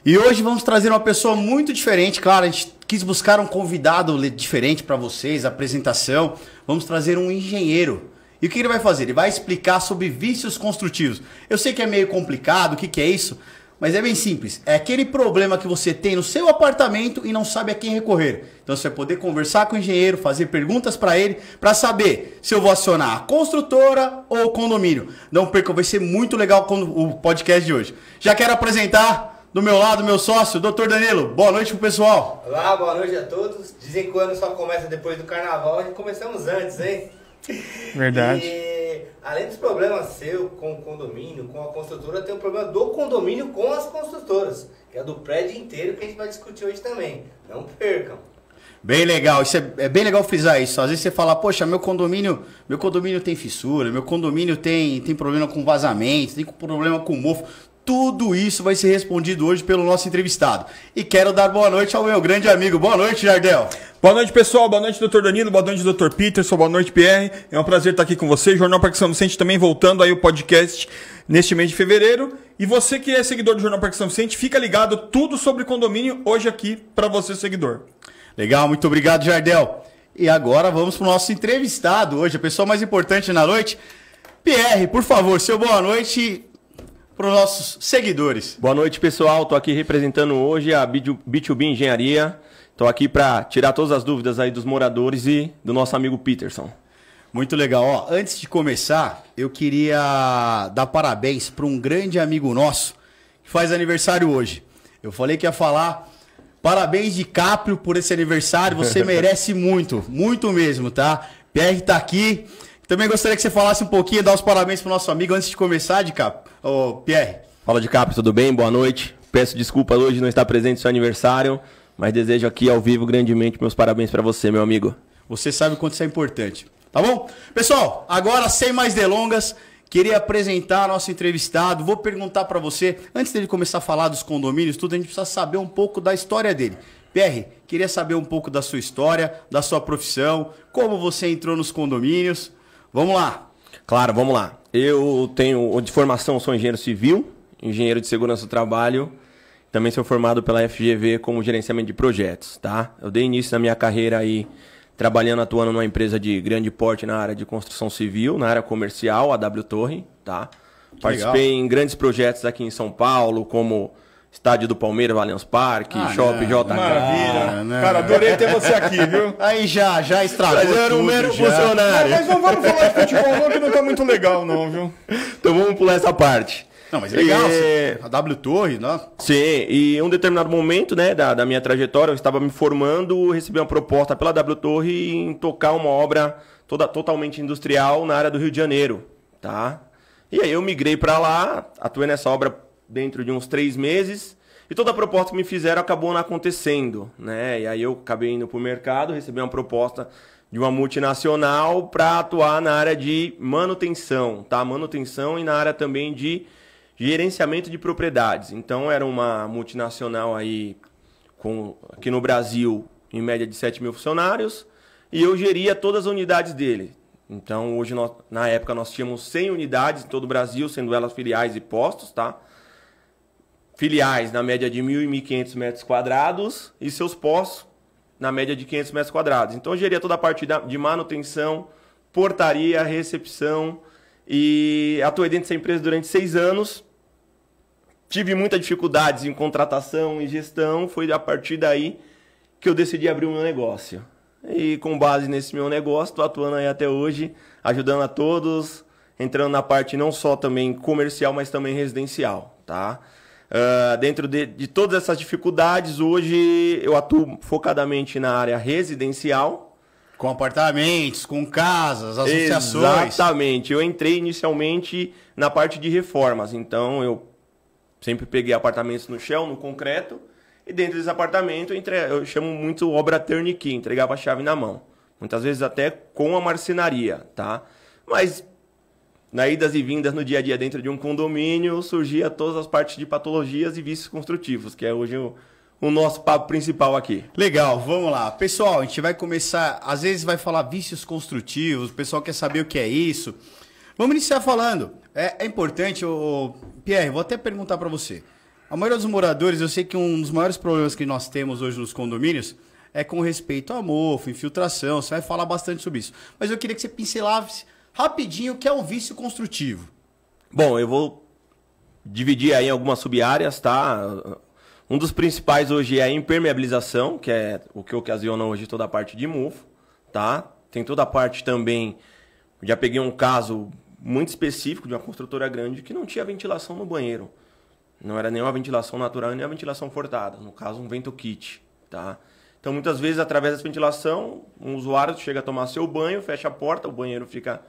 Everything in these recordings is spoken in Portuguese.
E hoje vamos trazer uma pessoa muito diferente, claro, a gente quis buscar um convidado diferente para vocês, a apresentação. Vamos trazer um engenheiro. E o que ele vai fazer? Ele vai explicar sobre vícios construtivos. Eu sei que é meio complicado, o que é isso? Mas é bem simples. É aquele problema que você tem no seu apartamento e não sabe a quem recorrer. Então você vai poder conversar com o engenheiro, fazer perguntas para ele, para saber se eu vou acionar a construtora ou o condomínio. Não perca, vai ser muito legal o podcast de hoje. Já quero apresentar do meu lado meu sócio, Dr. Danilo. Boa noite pro pessoal. Olá, boa noite a todos. Dizem que o ano só começa depois do carnaval, a gente começamos antes, hein? Verdade. E além dos problemas seu com o condomínio, com a construtora, tem o problema do condomínio com as construtoras, que é do prédio inteiro, que a gente vai discutir hoje também. Não percam. Bem legal, isso é bem legal frisar isso. Às vezes você fala, poxa, meu condomínio tem fissura, meu condomínio tem problema com vazamento, tem problema com mofo. Tudo isso vai ser respondido hoje pelo nosso entrevistado. E quero dar boa noite ao meu grande amigo. Boa noite, Jardel. Boa noite, pessoal. Boa noite, Dr. Danilo. Boa noite, Dr. Peterson. Boa noite, Pierre. É um prazer estar aqui com vocês. Jornal Parque São Vicente também voltando aí o podcast neste mês de fevereiro. E você que é seguidor do Jornal Parque São Vicente, fica ligado, tudo sobre condomínio hoje aqui para você, seguidor. Legal, muito obrigado, Jardel. E agora vamos para o nosso entrevistado hoje, a pessoa mais importante na noite. Pierre, por favor, seu boa noite para os nossos seguidores. Boa noite, pessoal. Estou aqui representando hoje a B2B Engenharia. Estou aqui para tirar todas as dúvidas aí dos moradores e do nosso amigo Peterson. Muito legal. Ó, antes de começar, eu queria dar parabéns para um grande amigo nosso que faz aniversário hoje. Eu falei que ia falar parabéns, DiCaprio, por esse aniversário. Você merece muito, muito mesmo, tá? Pierre está aqui. Também gostaria que você falasse um pouquinho, dar os parabéns pro nosso amigo antes de começar, DiCaprio. Ô, Pierre. Fala, DiCaprio, tudo bem? Boa noite. Peço desculpa hoje não estar presente no seu aniversário, mas desejo aqui ao vivo grandemente meus parabéns para você, meu amigo. Você sabe o quanto isso é importante, tá bom? Pessoal, agora sem mais delongas, queria apresentar nosso entrevistado. Vou perguntar para você, antes dele começar a falar dos condomínios, tudo, a gente precisa saber um pouco da história dele. Pierre, queria saber um pouco da sua história, da sua profissão, como você entrou nos condomínios. Vamos lá. Claro, vamos lá. Eu tenho, de formação, sou engenheiro civil, engenheiro de segurança do trabalho. Também sou formado pela FGV como gerenciamento de projetos, tá? Eu dei início na minha carreira aí, atuando numa empresa de grande porte na área de construção civil, na área comercial, a W Torre, tá? Participei em grandes projetos aqui em São Paulo, como Estádio do Palmeiras, Allianz Parque, Shopping JK. Maravilha. Cara, adorei ter você aqui, viu? Aí já estragou. Mas eu era um mero funcionário. Mas não vamos falar de futebol não, que não tá muito legal não, viu? Então vamos pular essa parte. Não, mas é legal. A W Torre, né? Sim, e em um determinado momento, né, da minha trajetória, eu estava me formando, recebi uma proposta pela W Torre em tocar uma obra totalmente industrial na área do Rio de Janeiro, tá? E aí eu migrei para lá, atuei nessa obra dentro de uns 3 meses, e toda a proposta que me fizeram acabou não acontecendo, né? E aí eu acabei indo para o mercado, recebi uma proposta de uma multinacional para atuar na área de manutenção, tá? Manutenção e na área também de gerenciamento de propriedades. Então era uma multinacional aí aqui no Brasil em média de 7 mil funcionários, e eu geria todas as unidades dele. Então hoje, na época, nós tínhamos 100 unidades em todo o Brasil, sendo elas filiais e postos, tá? Filiais na média de 1.000 e 1.500 metros quadrados e seus postos na média de 500 metros quadrados. Então eu geria toda a parte de manutenção, portaria, recepção, e atuei dentro dessa empresa durante 6 anos. Tive muitas dificuldades em contratação e gestão. Foi a partir daí que eu decidi abrir o meu negócio. E com base nesse meu negócio, estou atuando aí até hoje, ajudando a todos, entrando na parte não só também comercial, mas também residencial, tá? Dentro de todas essas dificuldades, hoje eu atuo focadamente na área residencial. Com apartamentos, com casas, associações. Exatamente. Eu entrei inicialmente na parte de reformas. Então, eu sempre peguei apartamentos no chão, no concreto. E dentro desse apartamento, eu chamo muito obra turnkey, entregava a chave na mão. Muitas vezes até com a marcenaria, tá? Mas, na idas e vindas no dia a dia dentro de um condomínio, surgia todas as partes de patologias e vícios construtivos, que é hoje o nosso papo principal aqui. Legal, vamos lá. Pessoal, a gente vai começar, às vezes vai falar vícios construtivos, o pessoal quer saber o que é isso. Vamos iniciar falando. É importante, Pierre, vou até perguntar para você. A maioria dos moradores, eu sei que um dos maiores problemas que nós temos hoje nos condomínios é com respeito a mofo, infiltração. Você vai falar bastante sobre isso. Mas eu queria que você pincelasse rapidinho o que é um vício construtivo. Bom, eu vou dividir aí em algumas sub-áreas, tá? Um dos principais hoje é a impermeabilização, que é o que ocasiona hoje toda a parte de mofo, tá? Tem toda a parte também, já peguei um caso muito específico de uma construtora grande que não tinha ventilação no banheiro. Não era nem uma ventilação natural, nem uma ventilação forçada. No caso, um vento kit, tá? Então, muitas vezes, através dessa ventilação, um usuário chega a tomar seu banho, fecha a porta, o banheiro fica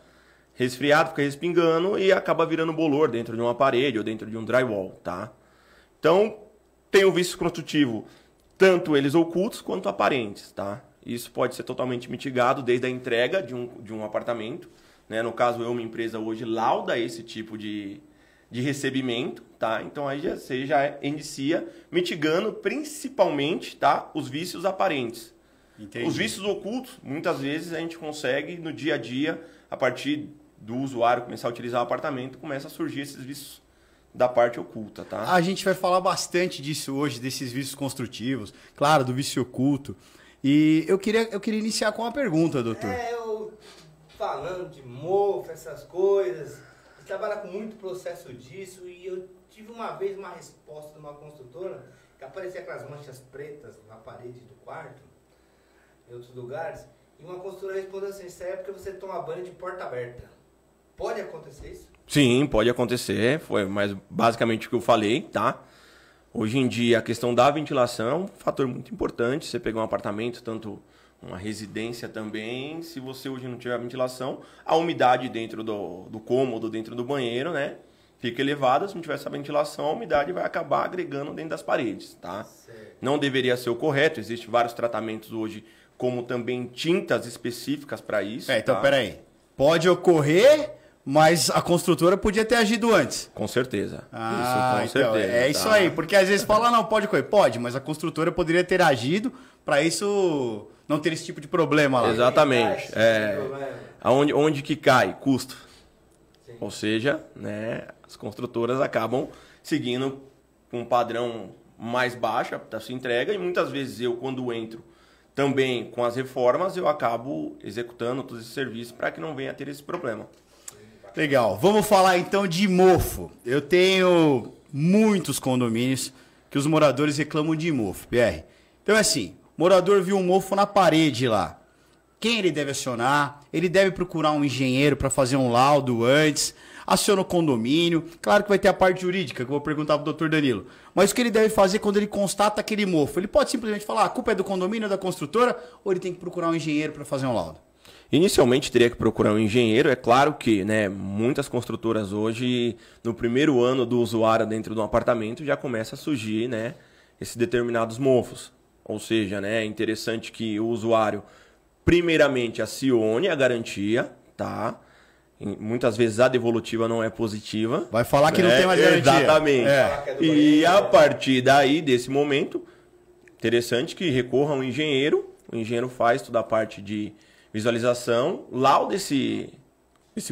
resfriado, fica respingando e acaba virando bolor dentro de uma parede ou dentro de um drywall, tá? Então, tem o vício construtivo, tanto eles ocultos quanto aparentes, tá? Isso pode ser totalmente mitigado desde a entrega de um apartamento, né? No caso, uma empresa hoje lauda esse tipo de recebimento, tá? Então aí você já inicia mitigando principalmente, tá, os vícios aparentes. Entendi. Os vícios ocultos, muitas vezes a gente consegue no dia a dia, a partir do usuário começar a utilizar o apartamento, começa a surgir esses vícios da parte oculta, tá? A gente vai falar bastante disso hoje, desses vícios construtivos, claro, do vício oculto. E eu queria iniciar com uma pergunta, doutor. Eu falando de mofo, essas coisas, trabalha com muito processo disso, e eu tive uma vez uma resposta de uma construtora que aparecia aquelas manchas pretas na parede do quarto, em outros lugares, e uma construtora respondeu assim: isso é porque você toma banho de porta aberta. Pode acontecer isso? Sim, pode acontecer, foi mais basicamente o que eu falei, tá? Hoje em dia a questão da ventilação é um fator muito importante. Você pegar um apartamento, tanto uma residência também, se você hoje não tiver ventilação, a umidade dentro do cômodo, dentro do banheiro, né, fica elevada. Se não tiver essa ventilação, a umidade vai acabar agregando dentro das paredes, tá? Certo. Não deveria ser o correto. Existem vários tratamentos hoje, como também tintas específicas para isso. Então, tá? peraí. Pode ocorrer, mas a construtora podia ter agido antes. Com certeza. Ah, isso, com então, certeza. É isso aí. Porque às vezes fala, não, pode ocorrer. Pode, mas a construtora poderia ter agido para isso não ter esse tipo de problema lá. Exatamente. Onde que cai? Custo. Sim. Ou seja, né, as construtoras acabam seguindo um padrão mais baixo da sua entrega, e muitas vezes eu, quando entro também com as reformas, eu acabo executando todo esse serviço para que não venha a ter esse problema. Legal. Vamos falar então de mofo. Eu tenho muitos condomínios que os moradores reclamam de mofo, PR. Então é assim, o morador viu um mofo na parede lá. Quem ele deve acionar? Ele deve procurar um engenheiro para fazer um laudo antes. Aciona o condomínio. Claro que vai ter a parte jurídica, que eu vou perguntar para o Dr. Danilo. Mas o que ele deve fazer quando ele constata aquele mofo? Ele pode simplesmente falar, a culpa é do condomínio, da construtora, ou ele tem que procurar um engenheiro para fazer um laudo? Inicialmente teria que procurar um engenheiro. É claro que, né, muitas construtoras hoje, no primeiro ano do usuário dentro de um apartamento, já começa a surgir, né, esses determinados mofos. Ou seja, né, é interessante que o usuário primeiramente acione a garantia, tá? Muitas vezes a devolutiva não é positiva. Vai falar que não tem mais garantia. Exatamente. E a partir daí, desse momento, interessante que recorra a um engenheiro. O engenheiro faz toda a parte de visualização, lauda esse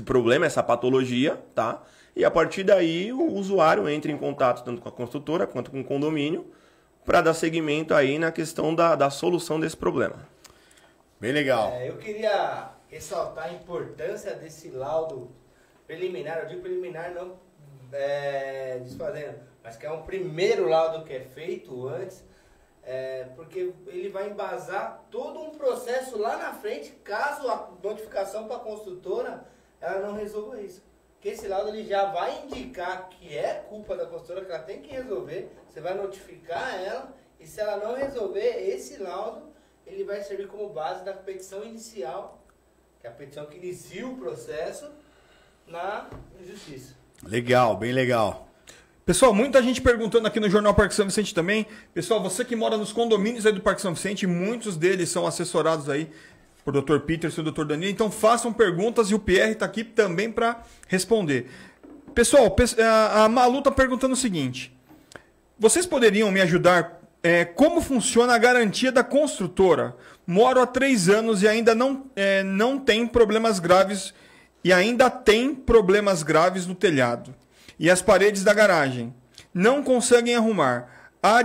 problema, essa patologia, tá? E a partir daí o usuário entra em contato tanto com a construtora quanto com o condomínio para dar seguimento aí na questão da solução desse problema. Bem legal. Eu queria ressaltar a importância desse laudo preliminar. Eu digo preliminar não desfazendo, mas que é um primeiro laudo que é feito antes, porque ele vai embasar todo um processo lá na frente, caso a notificação para a construtora ela não resolva isso. Porque esse laudo ele já vai indicar que é culpa da construtora, que ela tem que resolver. Você vai notificar ela, e se ela não resolver, esse laudo ele vai servir como base da petição inicial, que é a petição que inicia o processo na justiça. Legal, bem legal. Pessoal, muita gente perguntando aqui no Jornal Parque São Vicente também. Pessoal, você que mora nos condomínios aí do Parque São Vicente, muitos deles são assessorados aí por Dr. Peterson e Dr. Danilo. Então façam perguntas e o PR está aqui também para responder. Pessoal, a Malu está perguntando o seguinte. Vocês poderiam me ajudar? Como funciona a garantia da construtora? Moro há 3 anos e ainda não tem problemas graves no telhado e as paredes da garagem. não conseguem arrumar. A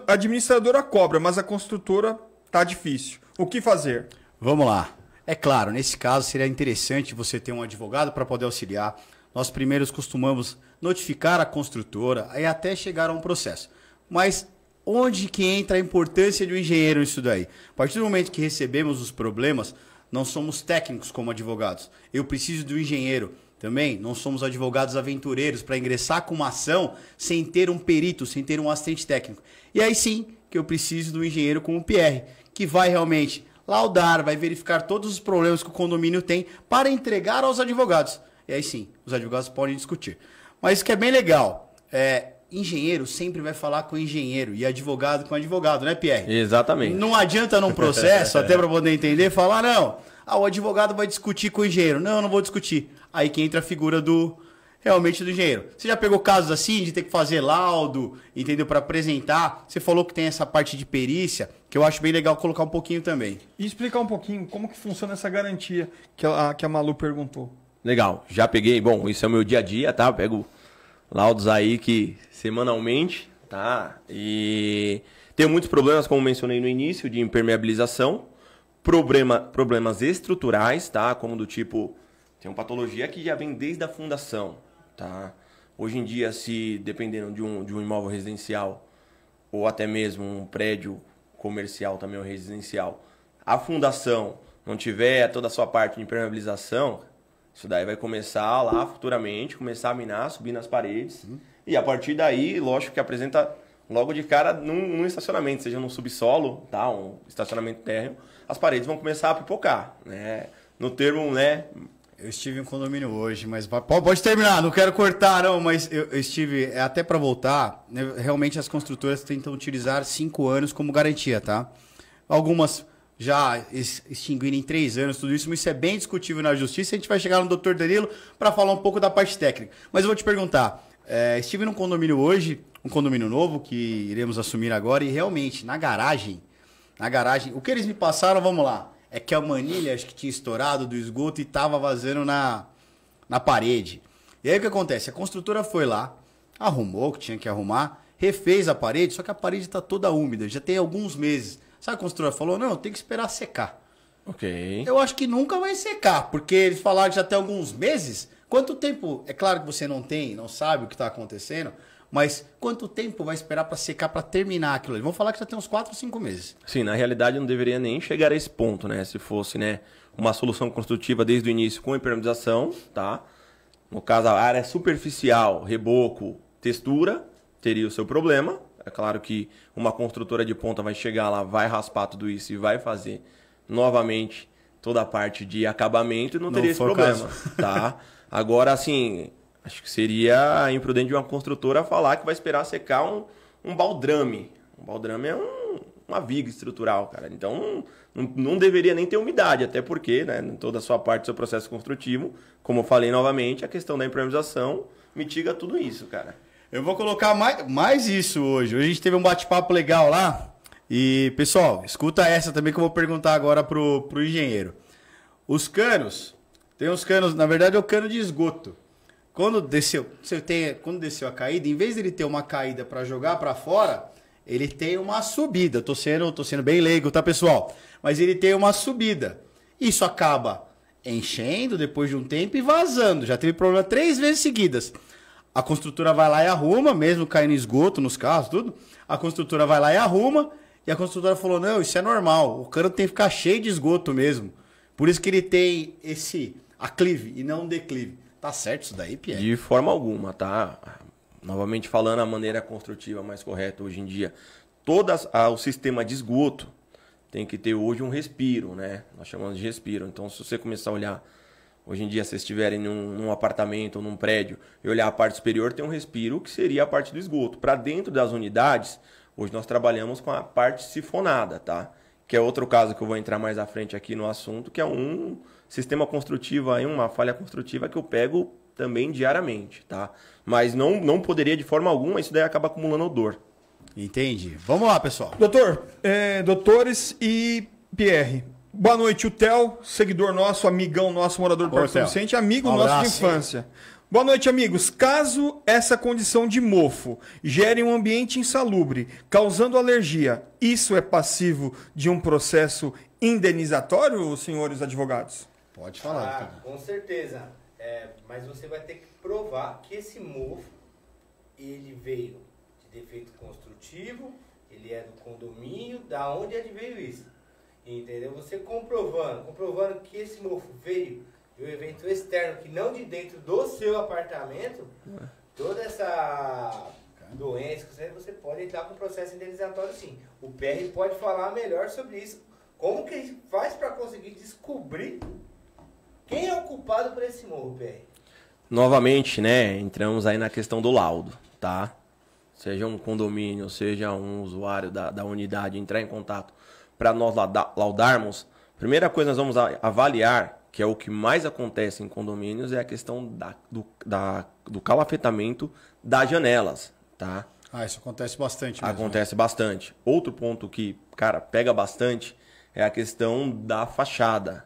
administradora cobra, mas a construtora tá difícil. O que fazer? Vamos lá. É claro, nesse caso seria interessante você ter um advogado para poder auxiliar. Nós primeiros costumamos notificar a construtora e até chegar a um processo. Mas onde que entra a importância de um engenheiro nisso daí? A partir do momento que recebemos os problemas, não somos técnicos como advogados. Eu preciso do engenheiro. Também não somos advogados aventureiros para ingressar com uma ação sem ter um perito, sem ter um assistente técnico. E aí sim que eu preciso do engenheiro como o PR, que vai realmente laudar, vai verificar todos os problemas que o condomínio tem para entregar aos advogados. E aí sim, os advogados podem discutir. Mas isso que é bem legal, engenheiro sempre vai falar com engenheiro e advogado com advogado, né, Pierre? Exatamente. Não adianta num processo, até para poder entender, falar, não, o advogado vai discutir com o engenheiro. Não, não vou discutir. Aí que entra a figura realmente do engenheiro. Você já pegou casos assim de ter que fazer laudo, entendeu? Para apresentar. Você falou que tem essa parte de perícia, que eu acho bem legal colocar um pouquinho também. E explicar um pouquinho como que funciona essa garantia que a Malu perguntou. Legal, já peguei. Bom, isso é o meu dia a dia, tá? Eu pego laudos aí que semanalmente, tá? E tenho muitos problemas, como mencionei no início, de impermeabilização. Problemas estruturais, tá? Como do tipo, tem uma patologia que já vem desde a fundação, tá? Hoje em dia, se dependendo de um imóvel residencial ou até mesmo um prédio comercial também ou residencial, a fundação não tiver toda a sua parte de impermeabilização, isso daí vai começar lá futuramente, começar a minar, subir nas paredes. E a partir daí, lógico que apresenta logo de cara num estacionamento, seja num subsolo, tá? Um estacionamento térreo, as paredes vão começar a pipocar, né? No termo, né? Eu estive em um condomínio hoje, mas pode terminar, não quero cortar não, mas eu estive, até para voltar, né, realmente as construtoras tentam utilizar 5 anos como garantia, tá? Algumas já extinguirem em 3 anos, tudo isso, mas isso é bem discutível na justiça, a gente vai chegar no Dr. Danilo para falar um pouco da parte técnica. Mas eu vou te perguntar, estive num condomínio hoje, um condomínio novo que iremos assumir agora, e realmente, na garagem, o que eles me passaram, vamos lá, é que a manilha, acho que tinha estourado do esgoto e estava vazando na parede. E aí o que acontece? A construtora foi lá, arrumou o que tinha que arrumar, refez a parede, só que a parede está toda úmida, já tem alguns meses. Sabe a construtora falou? Não, tem que esperar secar. Ok. Eu acho que nunca vai secar, porque eles falaram que já tem alguns meses. Quanto tempo? É claro que você não sabe o que está acontecendo, mas quanto tempo vai esperar para secar, para terminar aquilo? Eles vão falar que já tem uns 4 ou 5 meses. Sim, na realidade não deveria nem chegar a esse ponto, né? Se fosse, né, uma solução construtiva desde o início com impermeabilização, tá? No caso, a área superficial, reboco, textura, teria o seu problema. É claro que uma construtora de ponta vai chegar lá, vai raspar tudo isso e vai fazer novamente toda a parte de acabamento e não teria esse problema, tá? Agora, assim, acho que seria imprudente de uma construtora falar que vai esperar secar um baldrame. Um baldrame é uma viga estrutural, cara. Então, não deveria nem ter umidade, até porque, né, em toda a sua parte do seu processo construtivo, como eu falei novamente, a questão da impermeabilização mitiga tudo isso, cara. Eu vou colocar mais isso hoje. Hoje a gente teve um bate-papo legal lá. E, pessoal, escuta essa também que eu vou perguntar agora pro engenheiro. Os canos, tem uns canos, na verdade é o cano de esgoto. Quando desceu a caída, em vez de ele ter uma caída para jogar para fora, ele tem uma subida. Tô sendo bem leigo, tá, pessoal? Mas ele tem uma subida. Isso acaba enchendo depois de um tempo e vazando. Já teve problema 3 vezes seguidas. A construtora vai lá e arruma, mesmo caindo esgoto nos carros, tudo. A construtora vai lá e arruma. E a construtora falou, não, isso é normal. O cano tem que ficar cheio de esgoto mesmo. Por isso que ele tem esse aclive e não um declive. Tá certo isso daí, Pierre? De forma alguma, tá? Novamente falando, a maneira construtiva mais correta hoje em dia. O sistema de esgoto tem que ter hoje um respiro, né? Nós chamamos de respiro. Então, se você começar a olhar... Hoje em dia, se vocês estiverem num apartamento ou num prédio e olhar a parte superior, tem um respiro que seria a parte do esgoto. Para dentro das unidades, hoje nós trabalhamos com a parte sifonada, tá? Que é outro caso que eu vou entrar mais à frente aqui no assunto, que é um sistema construtivo, aí, uma falha construtiva que eu pego também diariamente, tá? Mas não poderia de forma alguma, isso daí acaba acumulando odor. Entendi. Vamos lá, pessoal. Doutores e Pierre. Boa noite, o Theo, seguidor nosso, amigão nosso, morador do Parque São Vicente, amigo nosso de infância. Boa noite, amigos. Caso essa condição de mofo gere um ambiente insalubre, causando alergia, isso é passivo de um processo indenizatório, senhores advogados? Pode falar. Com certeza. Mas você vai ter que provar que esse mofo, ele veio de defeito construtivo, ele é do condomínio, da onde veio isso? Entendeu? Você comprovando que esse mofo veio de um evento externo, que não de dentro do seu apartamento, toda essa doença, você pode entrar com processo indenizatório sim. O PR pode falar melhor sobre isso. Como que a gente faz para conseguir descobrir quem é o culpado por esse mofo, PR? Novamente, né, entramos aí na questão do laudo, tá? Seja um condomínio, seja um usuário da unidade entrar em contato para nós laudarmos, primeira coisa nós vamos avaliar, que é o que mais acontece em condomínios, é a questão do calafetamento das janelas, tá? Isso acontece bastante mesmo. Acontece bastante. Outro ponto que, cara, pega bastante é a questão da fachada.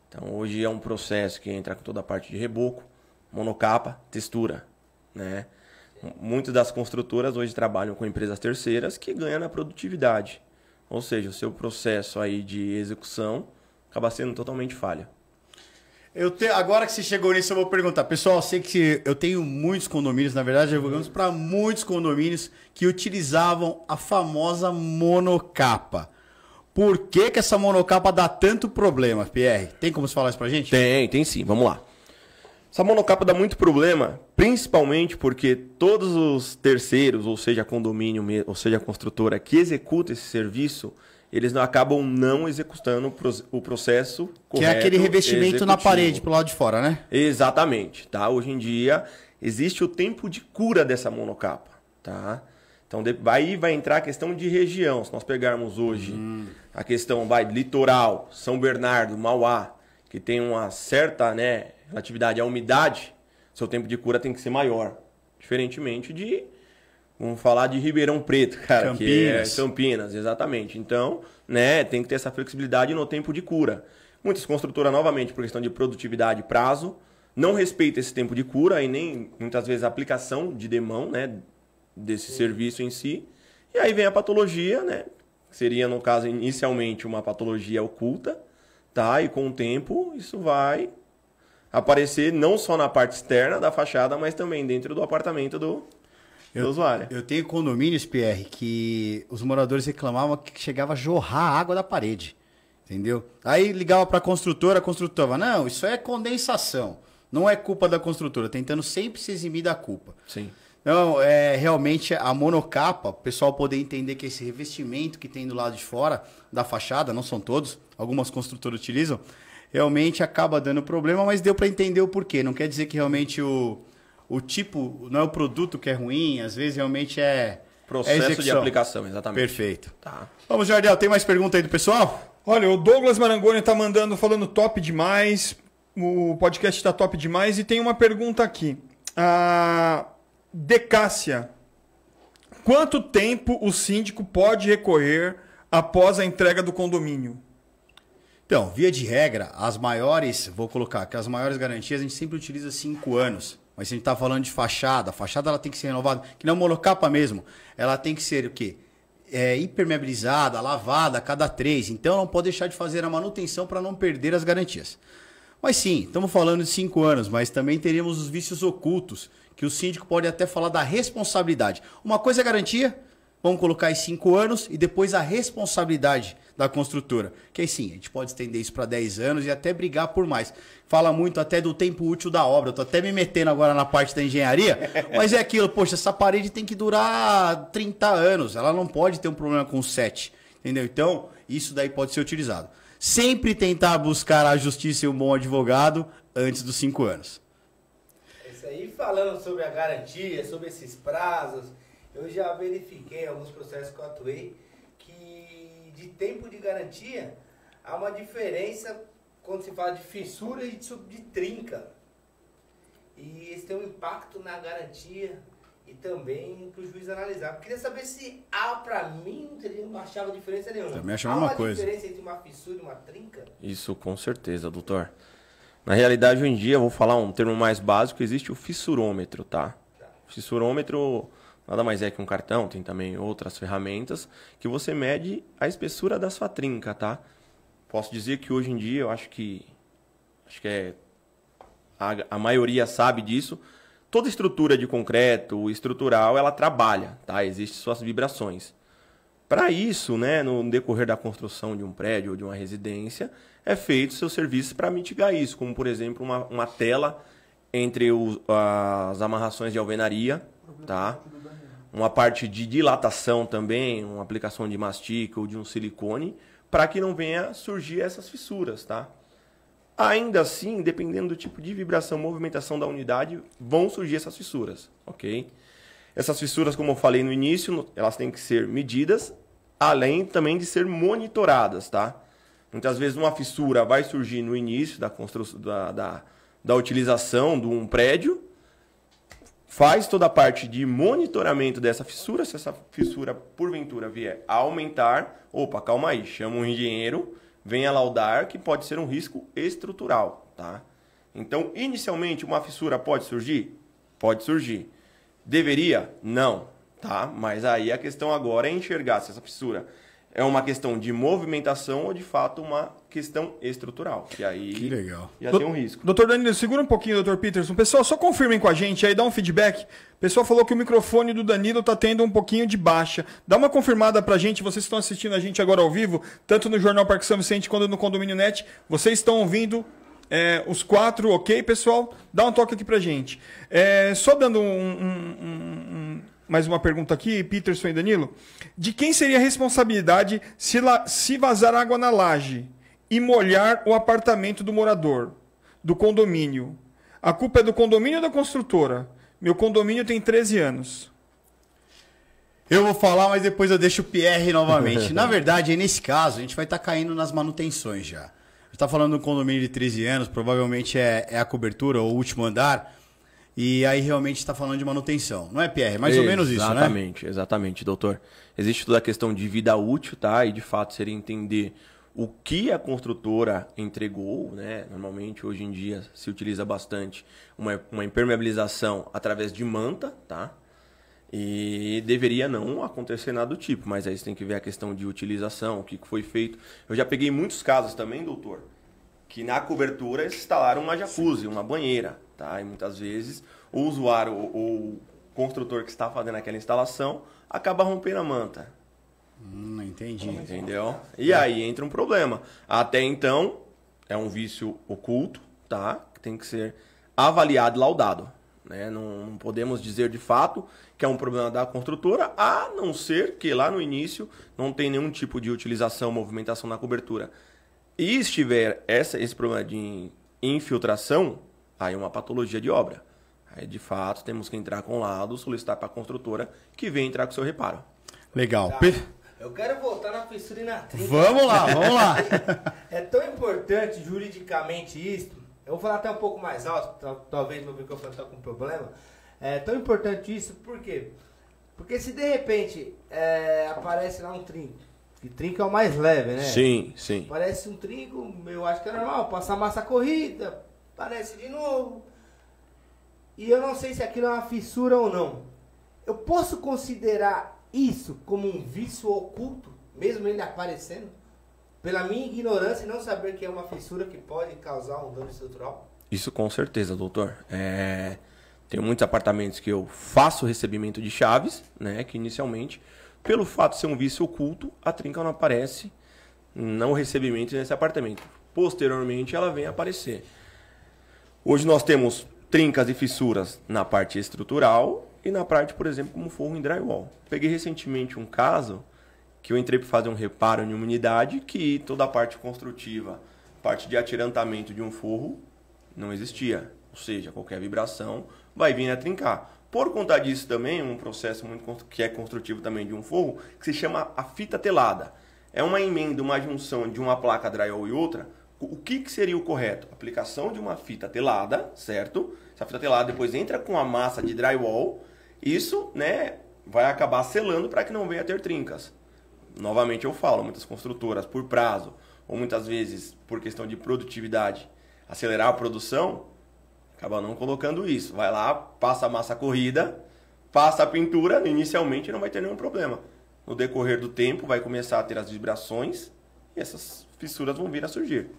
Então, hoje é um processo que entra com toda a parte de reboco, monocapa, textura, né? Muitas das construtoras hoje trabalham com empresas terceiras que ganham na produtividade. Ou seja, o seu processo aí de execução acaba sendo totalmente falha. Agora que você chegou nisso, eu vou perguntar. Pessoal, eu sei que eu tenho muitos condomínios, na verdade, advogamos para muitos condomínios que utilizavam a famosa monocapa. Por que essa monocapa dá tanto problema, Pierre? Tem como você falar isso pra gente? Tem sim. Vamos lá. Essa monocapa dá muito problema, principalmente porque todos os terceiros, ou seja, condomínio, ou seja, a construtora que executa esse serviço, eles acabam não executando o processo correto. Que é aquele revestimento executivo na parede, pro lado de fora, né? Exatamente, tá? Hoje em dia, existe o tempo de cura dessa monocapa, tá? Então, aí vai entrar a questão de região. Se nós pegarmos hoje a questão litoral, São Bernardo, Mauá, que tem uma certa, né, relatividade à umidade, seu tempo de cura tem que ser maior. Diferentemente de, vamos falar de Ribeirão Preto, cara, Campinas. que é Campinas, exatamente. Então, né, tem que ter essa flexibilidade no tempo de cura. Muitas construtoras, novamente, por questão de produtividade e prazo, não respeitam esse tempo de cura e nem, muitas vezes, a aplicação de demão, né, desse serviço em si. E aí vem a patologia, né, que seria, no caso, inicialmente uma patologia oculta, tá? E com o tempo, isso vai aparecer não só na parte externa da fachada, mas também dentro do apartamento do usuário. Eu tenho condomínios, Pierre, que os moradores reclamavam que chegava a jorrar a água da parede, entendeu? Aí ligava para a construtora falava, não, isso é condensação, não é culpa da construtora, tentando sempre se eximir da culpa. Sim. Então, realmente a monocapa, o pessoal poder entender que esse revestimento que tem do lado de fora da fachada, não são todos, algumas construtoras utilizam, realmente acaba dando problema, mas deu para entender o porquê. Não quer dizer que realmente o tipo, não é o produto que é ruim, às vezes realmente é processo de aplicação, exatamente. Perfeito. Tá. Vamos, Jardel, tem mais pergunta aí do pessoal? Olha, o Douglas Marangoni tá falando top demais, o podcast tá top demais, e tem uma pergunta aqui. Decássia, quanto tempo o síndico pode recorrer após a entrega do condomínio? Então, via de regra, as maiores garantias a gente sempre utiliza 5 anos. Mas se a gente está falando de fachada, a fachada ela tem que ser renovada, que não é monocapa mesmo. Ela tem que ser o quê? Impermeabilizada, lavada a cada 3. Então não pode deixar de fazer a manutenção para não perder as garantias. Mas sim, estamos falando de 5 anos, mas também teríamos os vícios ocultos, que o síndico pode até falar da responsabilidade. Uma coisa é garantia, vamos colocar em 5 anos e depois a responsabilidade da construtora. Que aí sim, a gente pode estender isso para 10 anos e até brigar por mais. Fala muito até do tempo útil da obra. Eu tô até me metendo agora na parte da engenharia, mas é aquilo, poxa, essa parede tem que durar 30 anos. Ela não pode ter um problema com 7, entendeu? Então, isso daí pode ser utilizado. Sempre tentar buscar a justiça e um bom advogado antes dos 5 anos. Isso aí, falando sobre a garantia, sobre esses prazos, eu já verifiquei alguns processos que eu atuei que de tempo de garantia há uma diferença quando se fala de fissura e de trinca. E isso tem um impacto na garantia e também para o juiz analisar. Eu queria saber se para mim não achava diferença nenhuma. Também achava uma coisa. Há uma diferença entre uma fissura e uma trinca? Isso com certeza, doutor. Na realidade, hoje em dia, eu vou falar um termo mais básico, existe o fissurômetro, tá? O fissurômetro nada mais é que um cartão, tem também outras ferramentas, que você mede a espessura da sua trinca, tá? Posso dizer que hoje em dia, eu acho que a maioria sabe disso, toda estrutura de concreto, estrutural, ela trabalha, tá? Existem suas vibrações. Para isso, né, no decorrer da construção de um prédio ou de uma residência, é feito seus serviços para mitigar isso, como, por exemplo, uma tela entre as amarrações de alvenaria, tá? Uma parte de dilatação também, uma aplicação de mastic ou de um silicone, para que não venha surgir essas fissuras, tá? Ainda assim, dependendo do tipo de vibração, movimentação da unidade, vão surgir essas fissuras, ok? Essas fissuras, como eu falei no início, elas têm que ser medidas, além também de ser monitoradas, tá? Muitas vezes uma fissura vai surgir no início da construção, da utilização de um prédio, faz toda a parte de monitoramento dessa fissura. Se essa fissura, porventura, vier a aumentar, opa, calma aí, chama um engenheiro, venha laudar que pode ser um risco estrutural, tá? Então, inicialmente, uma fissura pode surgir? Pode surgir. Deveria? Não, tá? Mas aí a questão agora é enxergar se essa fissura é uma questão de movimentação ou, de fato, uma questão estrutural. Que aí que legal. Já tem um risco. Doutor Danilo, segura um pouquinho, doutor Peterson. Pessoal, só confirmem com a gente aí, dá um feedback. O pessoal falou que o microfone do Danilo está tendo um pouquinho de baixa. Dá uma confirmada pra gente, vocês estão assistindo a gente agora ao vivo, tanto no Jornal Parque São Vicente quanto no Condomínio Net. Vocês estão ouvindo os 4, ok, pessoal? Dá um toque aqui pra gente. Só dando mais uma pergunta aqui, Peterson e Danilo. De quem seria a responsabilidade se vazar água na laje e molhar o apartamento do morador, do condomínio? A culpa é do condomínio ou da construtora? Meu condomínio tem 13 anos. Eu vou falar, mas depois eu deixo o Pierre novamente. Na verdade, nesse caso, a gente vai estar caindo nas manutenções já. A gente está falando de um condomínio de 13 anos, provavelmente é a cobertura ou o último andar. E aí realmente está falando de manutenção. Não é, Pierre? Mais ou menos isso, né? Exatamente, doutor. Existe toda a questão de vida útil, tá? E de fato seria entender o que a construtora entregou, né? Normalmente hoje em dia se utiliza bastante uma impermeabilização através de manta, tá? E deveria não acontecer nada do tipo, mas aí você tem que ver a questão de utilização, o que foi feito. Eu já peguei muitos casos também, doutor, que na cobertura eles instalaram uma jacuzzi, uma banheira, tá? E muitas vezes o usuário ou o construtor que está fazendo aquela instalação acaba rompendo a manta. Entendi. Entendeu? E aí entra um problema. Até então, é um vício oculto, tá? Que tem que ser avaliado e laudado, né? Não podemos dizer de fato que é um problema da construtora, a não ser que lá no início não tem nenhum tipo de utilização, movimentação na cobertura. E estiver esse problema de infiltração, aí é uma patologia de obra. Aí, de fato, temos que entrar com laudo, solicitar para a construtora que venha entrar com o seu reparo. Legal. Tá. Eu quero voltar na fissura e na trinca. Vamos lá. É tão importante juridicamente isso. Eu vou falar até um pouco mais alto, talvez meu microfone está com problema. É tão importante isso, por quê? Porque se de repente aparece lá um trinco, e trinco é o mais leve, né? Sim, sim. Parece um trinco, eu acho que é normal, passar massa corrida, parece de novo. E eu não sei se aquilo é uma fissura ou não. Eu posso considerar isso como um vício oculto, mesmo ele aparecendo? Pela minha ignorância e não saber que é uma fissura que pode causar um dano estrutural? Isso com certeza, doutor. Tem muitos apartamentos que eu faço recebimento de chaves, né? Que inicialmente, pelo fato de ser um vício oculto, a trinca não aparece no recebimento nesse apartamento. Posteriormente, ela vem aparecer. Hoje nós temos trincas e fissuras na parte estrutural e na parte, por exemplo, como forro em drywall. Peguei recentemente um caso que eu entrei para fazer um reparo em uma unidade que toda a parte construtiva, parte de atirantamento de um forro, não existia. Ou seja, qualquer vibração vai vir a trincar. Por conta disso também, um processo que é construtivo também de um forro, que se chama a fita telada. É uma emenda, uma junção de uma placa drywall e outra. O que seria o correto? Aplicação de uma fita telada, certo? Essa fita telada depois entra com a massa de drywall. Isso, né, vai acabar selando para que não venha a ter trincas. Novamente eu falo, muitas construtoras por prazo ou muitas vezes por questão de produtividade acelerar a produção, acaba não colocando isso. Vai lá, passa a massa corrida, passa a pintura, inicialmente não vai ter nenhum problema. No decorrer do tempo vai começar a ter as vibrações e essas fissuras vão vir a surgir.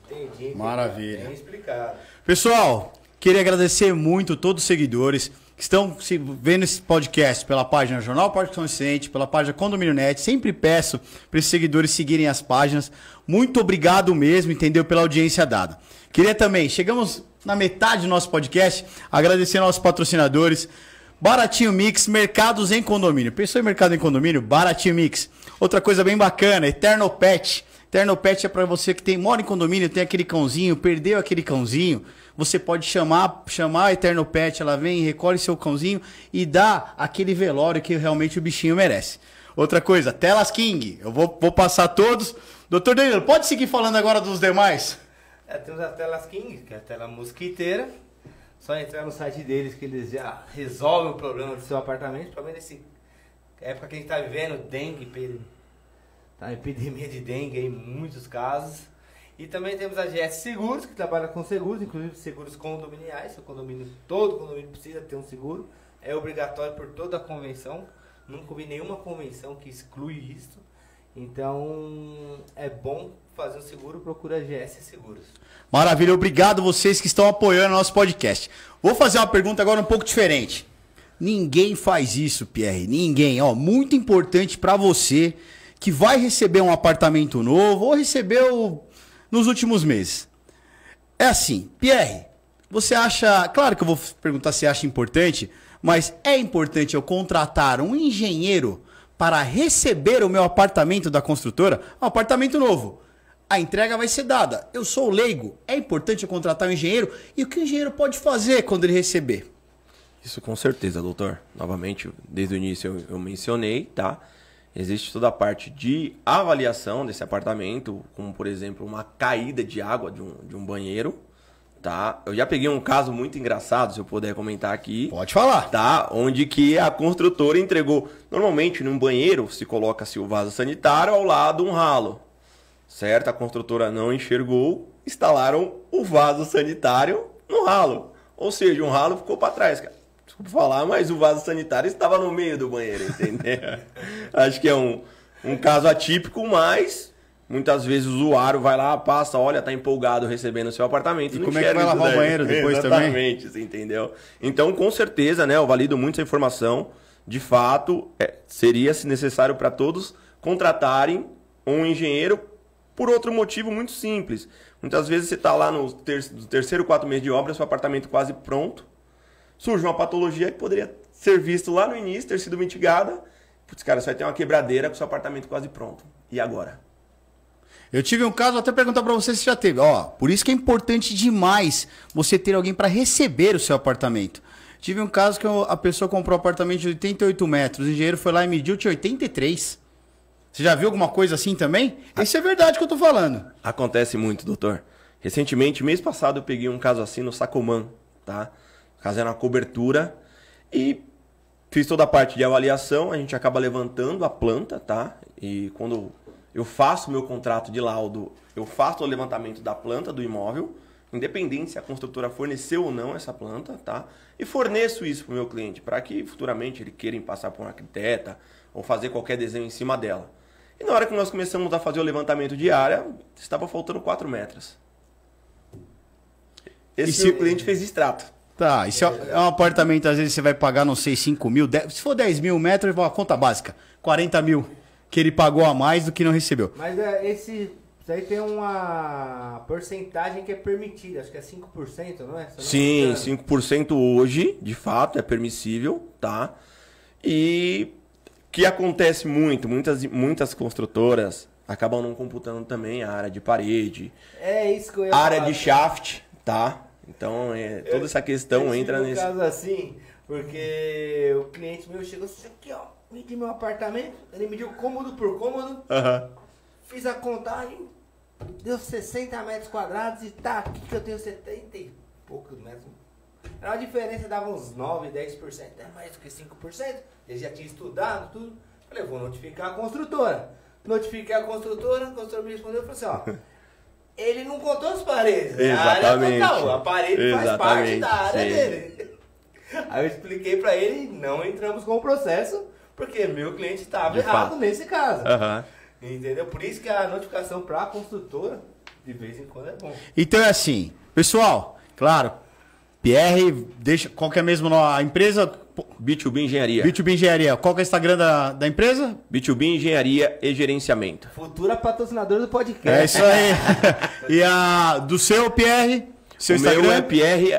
Entendi. Maravilha. Bem explicado. Pessoal, queria agradecer muito todos os seguidores que estão vendo esse podcast pela página Jornal Parkinson Consciente, pela página Condomínio Net. Sempre peço para esses seguidores seguirem as páginas. Muito obrigado mesmo, entendeu? Pela audiência dada. Queria também, chegamos na metade do nosso podcast, agradecer aos patrocinadores. Baratinho Mix, mercados em condomínio. Pensou em mercado em condomínio? Baratinho Mix. Outra coisa bem bacana, Eterno Pet. Eterno Pet é para você que mora em condomínio, tem aquele cãozinho, perdeu aquele cãozinho. Você pode chamar a Eterno Pet, ela vem, recolhe seu cãozinho e dá aquele velório que realmente o bichinho merece. Outra coisa, Telas King. Eu vou passar todos. Doutor Danilo, pode seguir falando agora dos demais? Temos a Telas King, que é a tela mosquiteira. Só entrar no site deles que eles já resolvem o problema do seu apartamento. Principalmente nessa época que a gente está vivendo, dengue, tá, epidemia de dengue em muitos casos. E também temos a GS Seguros, que trabalha com seguros, inclusive seguros condominiais. Todo condomínio precisa ter um seguro. É obrigatório por toda a convenção. Nunca vi nenhuma convenção que exclui isso. Então, é bom fazer o seguro, procura a GS Seguros. Maravilha, obrigado vocês que estão apoiando o nosso podcast. Vou fazer uma pergunta agora um pouco diferente. Ninguém faz isso, Pierre, ninguém. Ó, muito importante para você que vai receber um apartamento novo ou recebeu nos últimos meses. É assim, Pierre, você acha... Claro que eu vou perguntar se acha importante, mas é importante eu contratar um engenheiro para receber o meu apartamento da construtora? Um apartamento novo. A entrega vai ser dada. Eu sou leigo. É importante eu contratar um engenheiro? E o que o engenheiro pode fazer quando ele receber? Isso com certeza, doutor. Novamente, desde o início eu mencionei, tá? Existe toda a parte de avaliação desse apartamento, como por exemplo uma caída de água de um banheiro, tá? Eu já peguei um caso muito engraçado, se eu puder comentar aqui. Pode falar. Tá? Onde que a construtora entregou... Normalmente, num banheiro, se coloca-se o vaso sanitário ao lado um ralo. Certo? A construtora não enxergou, instalaram o vaso sanitário no ralo. Ou seja, um ralo ficou para trás, cara. Desculpa falar, mas o vaso sanitário estava no meio do banheiro, entendeu? Acho que é um caso atípico, mas muitas vezes o usuário vai lá, passa, olha, tá empolgado recebendo o seu apartamento. E como é que vai lavar o banheiro depois também? Exatamente, você entendeu? Então, com certeza, né, eu valido muito essa informação. De fato, seria necessário para todos contratarem um engenheiro por outro motivo muito simples. Muitas vezes você está lá no terceiro, 4 meses de obra, seu apartamento quase pronto, surge uma patologia que poderia ser visto lá no início, ter sido mitigada. Putz, cara, você vai ter uma quebradeira com seu apartamento quase pronto. E agora? Eu tive um caso, vou até perguntar para você se já teve. Ó, por isso que é importante demais você ter alguém para receber o seu apartamento. Tive um caso que a pessoa comprou um apartamento de 88 metros, o engenheiro foi lá e mediu, tinha 83. Você já viu alguma coisa assim também? Isso é verdade que eu tô falando. Acontece muito, doutor. Recentemente, mês passado, eu peguei um caso assim no Sacomã, tá? Fazendo uma cobertura e fiz toda a parte de avaliação, a gente acaba levantando a planta, tá? E quando eu faço meu contrato de laudo, eu faço o levantamento da planta do imóvel, independente se a construtora forneceu ou não essa planta, tá? E forneço isso para o meu cliente, para que futuramente ele queira passar por uma arquiteta ou fazer qualquer desenho em cima dela. E na hora que nós começamos a fazer o levantamento de área, estava faltando 4 metros. Esse cliente fez extrato. Tá, e se é um apartamento, às vezes você vai pagar, não sei, 5 mil, 10, se for 10 mil metros, a conta básica, 40 mil, que ele pagou a mais do que não recebeu. Mas isso aí tem uma porcentagem que é permitida, acho que é 5%, não é? Sim, 5% hoje, de fato, é permissível, tá? E que acontece muitas construtoras acabam não computando também a área de parede, é isso que eu ia área falar, de shaft, tá? Então, toda essa questão entra nesse... nesse... caso assim, porque o cliente meu chegou assim, aqui ó, medi meu apartamento, ele mediu cômodo por cômodo, fiz a contagem, deu 60 metros quadrados e tá aqui que eu tenho 70 e poucos metros. Era uma diferença, dava uns 9, 10%, é mais do que 5%, ele já tinha estudado tudo. Falei, vou notificar a construtora. Notifiquei a construtora me respondeu e falou assim, ó, ele não contou as paredes. Exatamente. A parede faz parte da área sim. dele. Aí eu expliquei pra ele, não entramos com o processo, porque meu cliente estava errado nesse caso. Entendeu? Por isso que a notificação pra construtora, de vez em quando, é bom. Então é assim, pessoal, claro, Pierre, deixa, qual que é mesmo a empresa? B2B Engenharia. B2B Engenharia. Qual que é o Instagram da empresa? B2B Engenharia e Gerenciamento. Futura patrocinadora do podcast. É isso aí. E a do seu, Pierre? Seu o Instagram? meu é Pierre,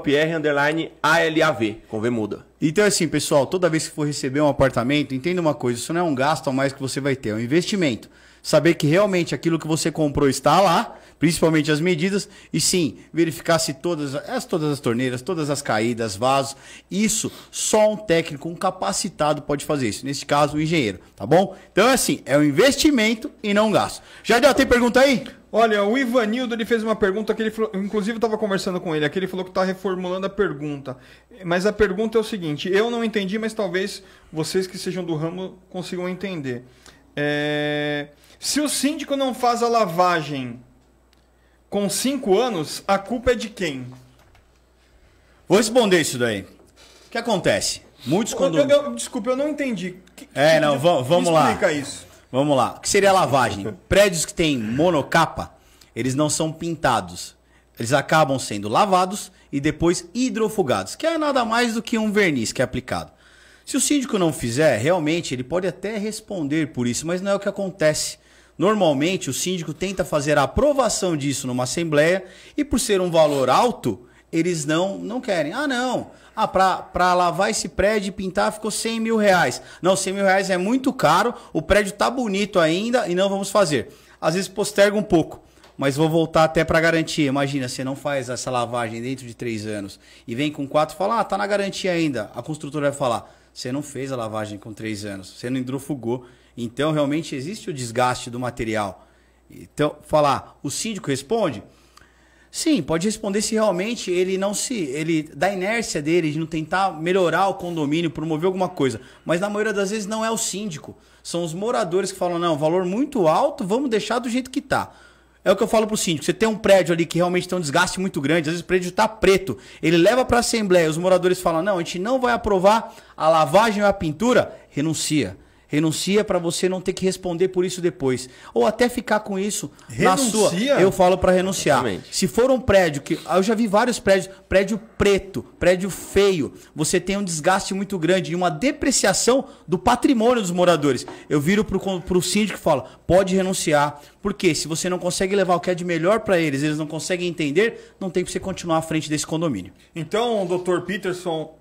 @Pierre_ALAV, com V muda. Então assim, pessoal, toda vez que for receber um apartamento, entenda uma coisa, isso não é um gasto a mais que você vai ter, é um investimento. Saber que realmente aquilo que você comprou está lá, principalmente as medidas, e sim, verificar se todas as torneiras, todas as caídas, vasos, isso só um técnico, um capacitado pode fazer isso. Nesse caso, o engenheiro, tá bom? Então é assim, é um investimento e não um gasto. Jardel, tem pergunta aí? Olha, o Ivanildo ele fez uma pergunta que ele falou, inclusive eu estava conversando com ele aqui, ele falou que está reformulando a pergunta. Mas a pergunta é o seguinte, eu não entendi, mas talvez vocês que sejam do ramo consigam entender. Se o síndico não faz a lavagem com 5 anos, a culpa é de quem? Vou responder isso daí. O que acontece? Muitos condomínios... Desculpa, eu não entendi. Vamos lá. Explica isso. Vamos lá. O que seria a lavagem? Prédios que têm monocapa, eles não são pintados. Eles acabam sendo lavados e depois hidrofugados, que é nada mais do que um verniz que é aplicado. Se o síndico não fizer, realmente ele pode até responder por isso, mas não é o que acontece. Normalmente o síndico tenta fazer a aprovação disso numa assembleia e por ser um valor alto, eles não querem. Para lavar esse prédio e pintar ficou 100 mil reais. Não, 100 mil reais é muito caro, o prédio tá bonito ainda e não vamos fazer. Às vezes posterga um pouco, mas vou voltar até para garantia. Imagina, você não faz essa lavagem dentro de 3 anos e vem com 4 e fala, tá na garantia ainda. A construtora vai falar, você não fez a lavagem com 3 anos, você não hidrofugou. Então realmente existe o desgaste do material. Então, o síndico responde? Sim, pode responder se realmente ele da inércia dele de não tentar melhorar o condomínio, promover alguma coisa. Mas na maioria das vezes não é o síndico. São os moradores que falam, não, valor muito alto, vamos deixar do jeito que tá. É o que eu falo pro síndico, você tem um prédio ali que realmente tem um desgaste muito grande, às vezes o prédio tá preto, ele leva pra assembleia, os moradores falam, não, a gente não vai aprovar a lavagem ou a pintura, renuncia. Renuncia para você não ter que responder por isso depois. Ou até ficar com isso na sua. Eu falo para renunciar. Exatamente. Se for um prédio que... Eu já vi vários prédios. Prédio preto, prédio feio. Você tem um desgaste muito grande e uma depreciação do patrimônio dos moradores. Eu viro pro síndico e falo, pode renunciar. Porque se você não consegue levar o que é de melhor para eles não conseguem entender, não tem para você continuar à frente desse condomínio. Então, Dr. Peterson...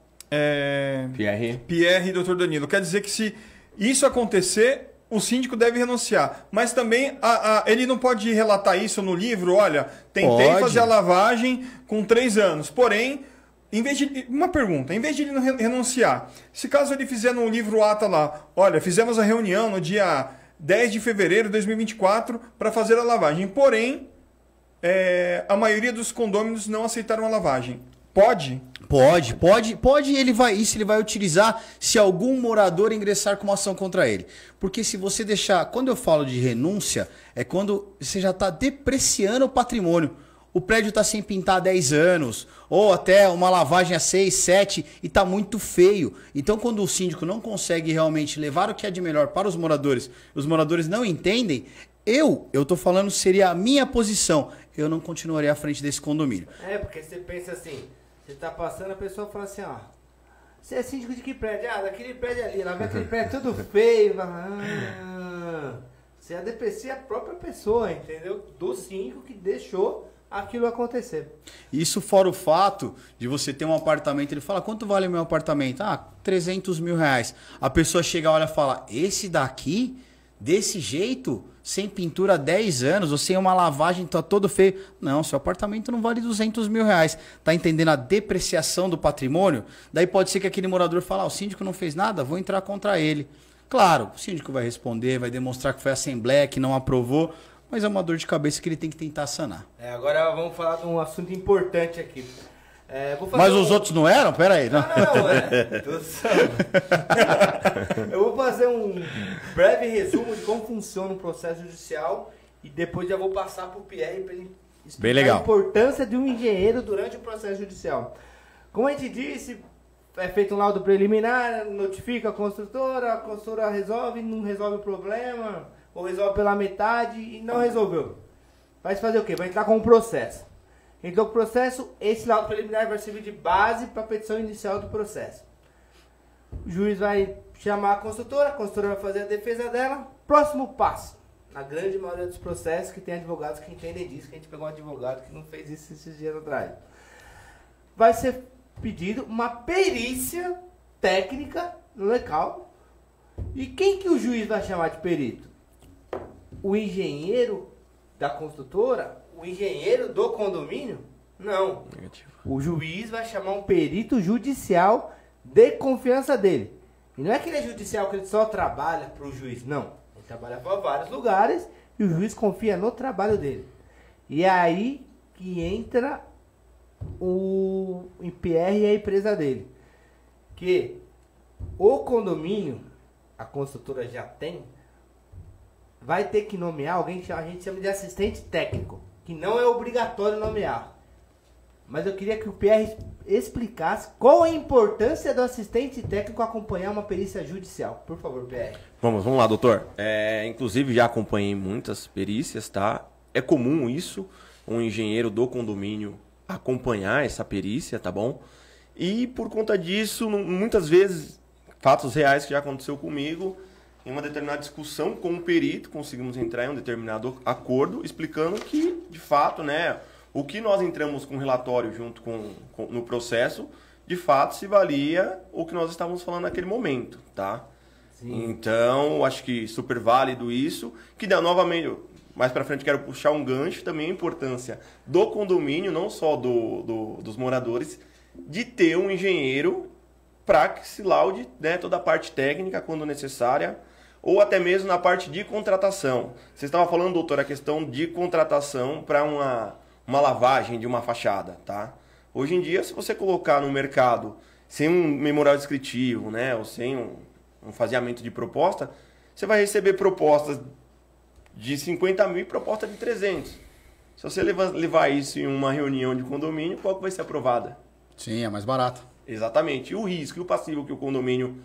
Pierre e Dr. Danilo. Quer dizer que se... isso acontecer, o síndico deve renunciar. Mas também ele não pode relatar isso no livro. Olha, tentei fazer a lavagem com 3 anos. Porém, uma pergunta. Em vez de ele não renunciar, se caso ele fizer no livro ata lá, olha, fizemos a reunião no dia 10 de fevereiro de 2024 para fazer a lavagem. Porém, a maioria dos condôminos não aceitaram a lavagem. Pode, ele vai utilizar se algum morador ingressar com uma ação contra ele. Porque se você deixar, quando eu falo de renúncia, é quando você já está depreciando o patrimônio. O prédio está sem pintar há 10 anos, ou até uma lavagem há 6, 7 e está muito feio. Então quando o síndico não consegue realmente levar o que é de melhor para os moradores não entendem, eu tô falando seria a minha posição. Eu não continuaria à frente desse condomínio. Porque você pensa assim... Você tá passando, a pessoa fala assim, você é síndico de que prédio? Daquele prédio ali, lá vem aquele prédio todo feio. Você deprecia a própria pessoa, entendeu? Do síndico que deixou aquilo acontecer. Isso fora o fato de você ter um apartamento, ele fala, quanto vale meu apartamento? 300 mil reais. A pessoa chega, olha e fala, esse daqui, desse jeito... sem pintura há 10 anos, ou sem uma lavagem, tá todo feio. Não, seu apartamento não vale 200 mil reais. Tá entendendo a depreciação do patrimônio? Daí pode ser que aquele morador fale, o síndico não fez nada, vou entrar contra ele. Claro, o síndico vai responder, vai demonstrar que foi a assembleia que não aprovou, mas é uma dor de cabeça que ele tem que tentar sanar. Agora vamos falar de um assunto importante aqui. Mas os outros não eram? Pera aí. Não. Eu vou fazer um breve resumo de como funciona um processo judicial e depois já vou passar pro Pierre para ele Bem explicar legal. a importância de um engenheiro durante o processo judicial. Como a gente disse, é feito um laudo preliminar, notifica a construtora resolve, não resolve o problema, ou resolve pela metade e não resolveu. Vai fazer o quê? Vai entrar com um processo. Então, o processo, esse laudo preliminar vai servir de base para a petição inicial do processo. O juiz vai chamar a construtora vai fazer a defesa dela. Próximo passo. Na grande maioria dos processos que tem advogados que entendem disso, que a gente pegou um advogado que não fez isso esses dias atrás. Vai ser pedido uma perícia técnica no local. E quem que o juiz vai chamar de perito? O engenheiro da construtora? O engenheiro do condomínio? Não. Negativo. O juiz vai chamar um perito judicial de confiança dele. E não é que ele é judicial, que ele só trabalha para o juiz. Não. Ele trabalha para vários lugares e o juiz confia no trabalho dele. E é aí que entra o IPR e a empresa dele. Que o condomínio, a construtora já tem, vai ter que nomear alguém que a gente chama de assistente técnico. Que não é obrigatório nomear. Mas eu queria que o PR explicasse qual a importância do assistente técnico acompanhar uma perícia judicial. Por favor, PR. Vamos lá, doutor. Inclusive, já acompanhei muitas perícias, tá? É comum isso, um engenheiro do condomínio acompanhar essa perícia, tá bom? E por conta disso, muitas vezes, fatos reais que já aconteceu comigo, em uma determinada discussão com o perito, conseguimos entrar em um determinado acordo, explicando que, de fato, né, o que nós entramos com o relatório junto no processo, de fato, se valia o que nós estávamos falando naquele momento, tá? Sim. Então, acho que super válido isso, que dá novamente, mais para frente quero puxar um gancho também, a importância do condomínio, não só dos moradores, de ter um engenheiro para que se laude, né, toda a parte técnica quando necessária, ou até mesmo na parte de contratação. Você estava falando, doutor, a questão de contratação para uma lavagem de uma fachada, tá? Hoje em dia, se você colocar no mercado sem um memorial descritivo, né, ou sem um faseamento de proposta, você vai receber propostas de 50 mil e proposta de 300. Se você levar isso em uma reunião de condomínio, qual que vai ser aprovada? Sim, é mais barato. Exatamente. E o risco e o passivo que o condomínio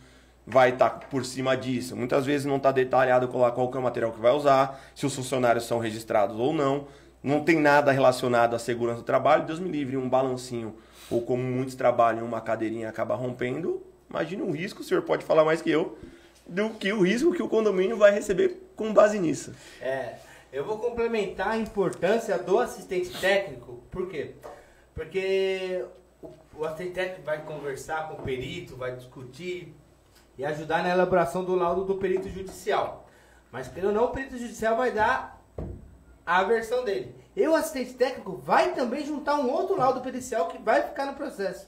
vai estar por cima disso. Muitas vezes não está detalhado qual que é o material que vai usar, se os funcionários são registrados ou não. Não tem nada relacionado à segurança do trabalho. Deus me livre, um balancinho, ou como muitos trabalham, uma cadeirinha acaba rompendo. Imagine o risco, o senhor pode falar mais que eu, do que o risco que o condomínio vai receber com base nisso. Eu vou complementar a importância do assistente técnico. Por quê? Porque o assistente técnico vai conversar com o perito, vai discutir e ajudar na elaboração do laudo do perito judicial. Mas, querendo ou não, o perito judicial vai dar a versão dele. E o assistente técnico vai também juntar um outro laudo pericial que vai ficar no processo.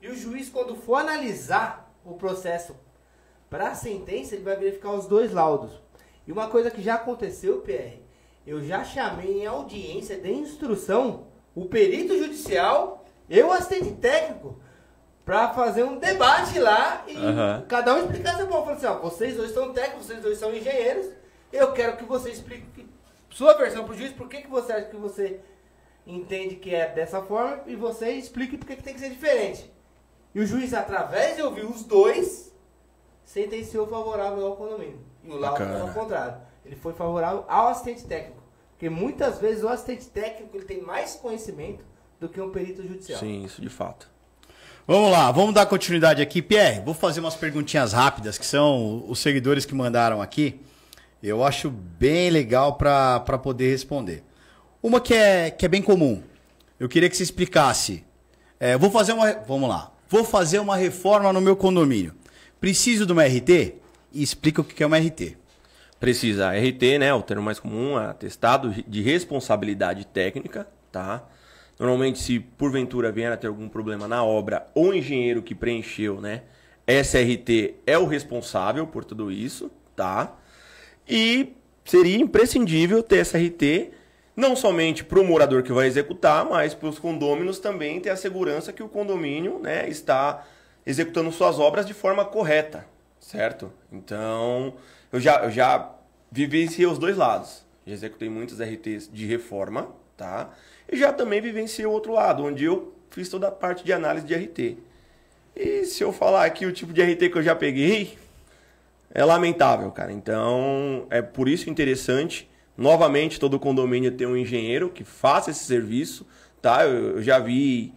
E o juiz, quando for analisar o processo para a sentença, ele vai verificar os dois laudos. E uma coisa que já aconteceu, PR, eu já chamei em audiência de instrução o perito judicial e o assistente técnico para fazer um debate lá e cada um explicar seu ponto. Falei assim, ó, vocês dois são técnicos, vocês dois são engenheiros, eu quero que você explique sua versão para o juiz, por que você acha que você entende que é dessa forma, e você explique por que tem que ser diferente. E o juiz, através de ouvir os dois, sentenciou favorável ao condomínio. E o laudo foi ao contrário. Ele foi favorável ao assistente técnico. Porque muitas vezes o assistente técnico ele tem mais conhecimento do que um perito judicial. Sim, isso de fato. Vamos lá, vamos dar continuidade aqui. Pierre, vou fazer umas perguntinhas rápidas, que são os seguidores que mandaram aqui. Eu acho bem legal para poder responder. Uma que é bem comum. Eu queria que você explicasse. Vamos lá. Vou fazer uma reforma no meu condomínio. Preciso de uma RT? E explica o que é uma RT. Precisa. RT, né, o termo mais comum, atestado de responsabilidade técnica, tá? Normalmente, se porventura vier a ter algum problema na obra, o engenheiro que preencheu, né, essa RT é o responsável por tudo isso, tá? E seria imprescindível ter essa RT, não somente para o morador que vai executar, mas para os condôminos também ter a segurança que o condomínio, né, está executando suas obras de forma correta, certo? Então, eu já vivenciei os dois lados. Já executei muitos RTs de reforma, tá? E já também vivenciei o outro lado, onde eu fiz toda a parte de análise de RT. E se eu falar aqui o tipo de RT que eu já peguei, é lamentável, cara. Então, é por isso interessante, novamente, todo condomínio ter um engenheiro que faça esse serviço, tá? Eu já vi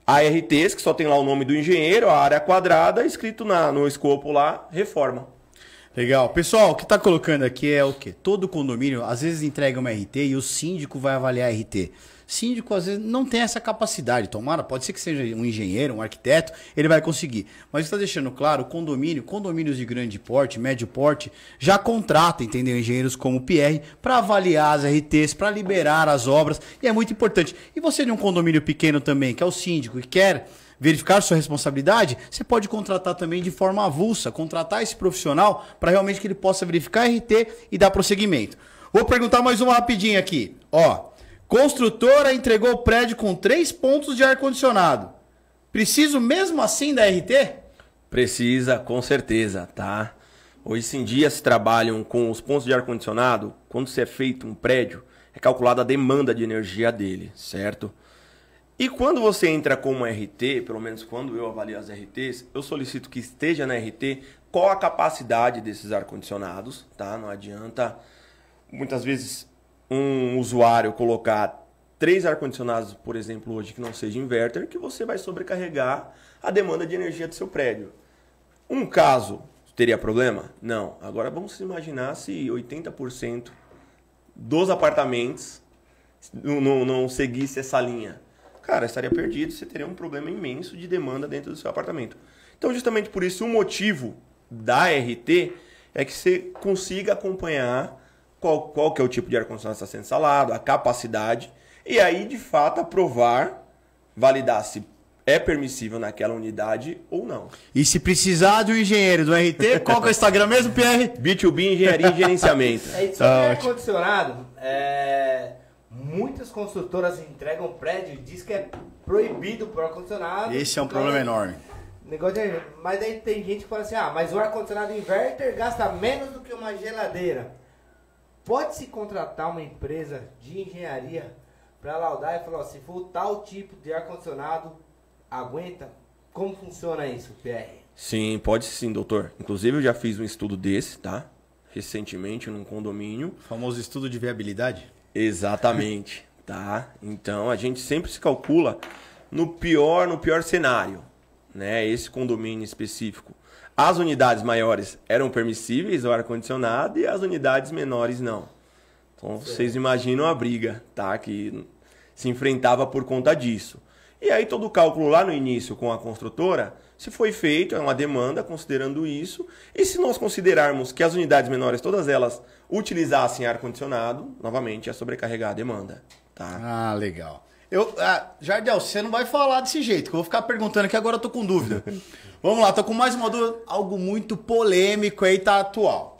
ARTs que só tem lá o nome do engenheiro, a área quadrada, escrito no escopo lá, reforma. Legal. Pessoal, o que está colocando aqui é o quê? Todo condomínio, às vezes, entrega uma RT e o síndico vai avaliar a RT. Síndico, às vezes, não tem essa capacidade. Tomara, pode ser que seja um engenheiro, um arquiteto, ele vai conseguir. Mas está deixando claro, condomínios de grande porte, médio porte, já contrata, entendeu? Engenheiros como o PR para avaliar as RTs, para liberar as obras. E é muito importante. E você de um condomínio pequeno também, que é o síndico e quer verificar sua responsabilidade, você pode contratar também de forma avulsa, contratar esse profissional para realmente que ele possa verificar a RT e dar prosseguimento. Vou perguntar mais uma rapidinho aqui. Ó, construtora entregou o prédio com 3 pontos de ar-condicionado. Preciso mesmo assim da RT? Precisa, com certeza, tá? Hoje em dia se trabalham com os pontos de ar-condicionado, quando se é feito um prédio, é calculada a demanda de energia dele, certo? E quando você entra com uma RT, pelo menos quando eu avalio as RTs, eu solicito que esteja na RT qual a capacidade desses ar-condicionados, tá? Não adianta, muitas vezes, um usuário colocar 3 ar-condicionados, por exemplo, hoje que não seja inverter, que você vai sobrecarregar a demanda de energia do seu prédio. Um caso teria problema? Não. Agora vamos imaginar se 80% dos apartamentos não seguisse essa linha. Cara, estaria perdido, você teria um problema imenso de demanda dentro do seu apartamento. Então, justamente por isso, o motivo da RT é que você consiga acompanhar qual que é o tipo de ar-condicionado que está sendo instalado, a capacidade, e aí, de fato, aprovar, validar se é permissível naquela unidade ou não. E se precisar de um engenheiro do RT, qual que é o Instagram mesmo, Pierre? B2B Engenharia e Gerenciamento. É isso, ar-condicionado. Muitas construtoras entregam prédio e diz que é proibido por ar-condicionado. Esse é um problema enorme. Mas aí tem gente que fala assim, mas o ar-condicionado inverter gasta menos do que uma geladeira. Pode-se contratar uma empresa de engenharia para laudar e falar, se for tal tipo de ar-condicionado, aguenta? Como funciona isso, PR? Sim, pode sim, doutor. Inclusive eu já fiz um estudo desse, tá? Recentemente num condomínio. O famoso estudo de viabilidade? Exatamente, tá? Então a gente sempre se calcula no pior cenário, né? Esse condomínio específico. As unidades maiores eram permissíveis ao ar-condicionado e as unidades menores não. Então vocês imaginam a briga, tá? Que se enfrentava por conta disso. E aí todo o cálculo lá no início com a construtora, se foi feito, é uma demanda considerando isso. E se nós considerarmos que as unidades menores, todas elas utilizassem ar-condicionado, novamente é sobrecarregar a demanda. Tá? Ah, legal. Jardel, você não vai falar desse jeito, que eu vou ficar perguntando aqui agora, eu tô com dúvida. Vamos lá, tô com mais uma dúvida, algo muito polêmico aí, tá atual.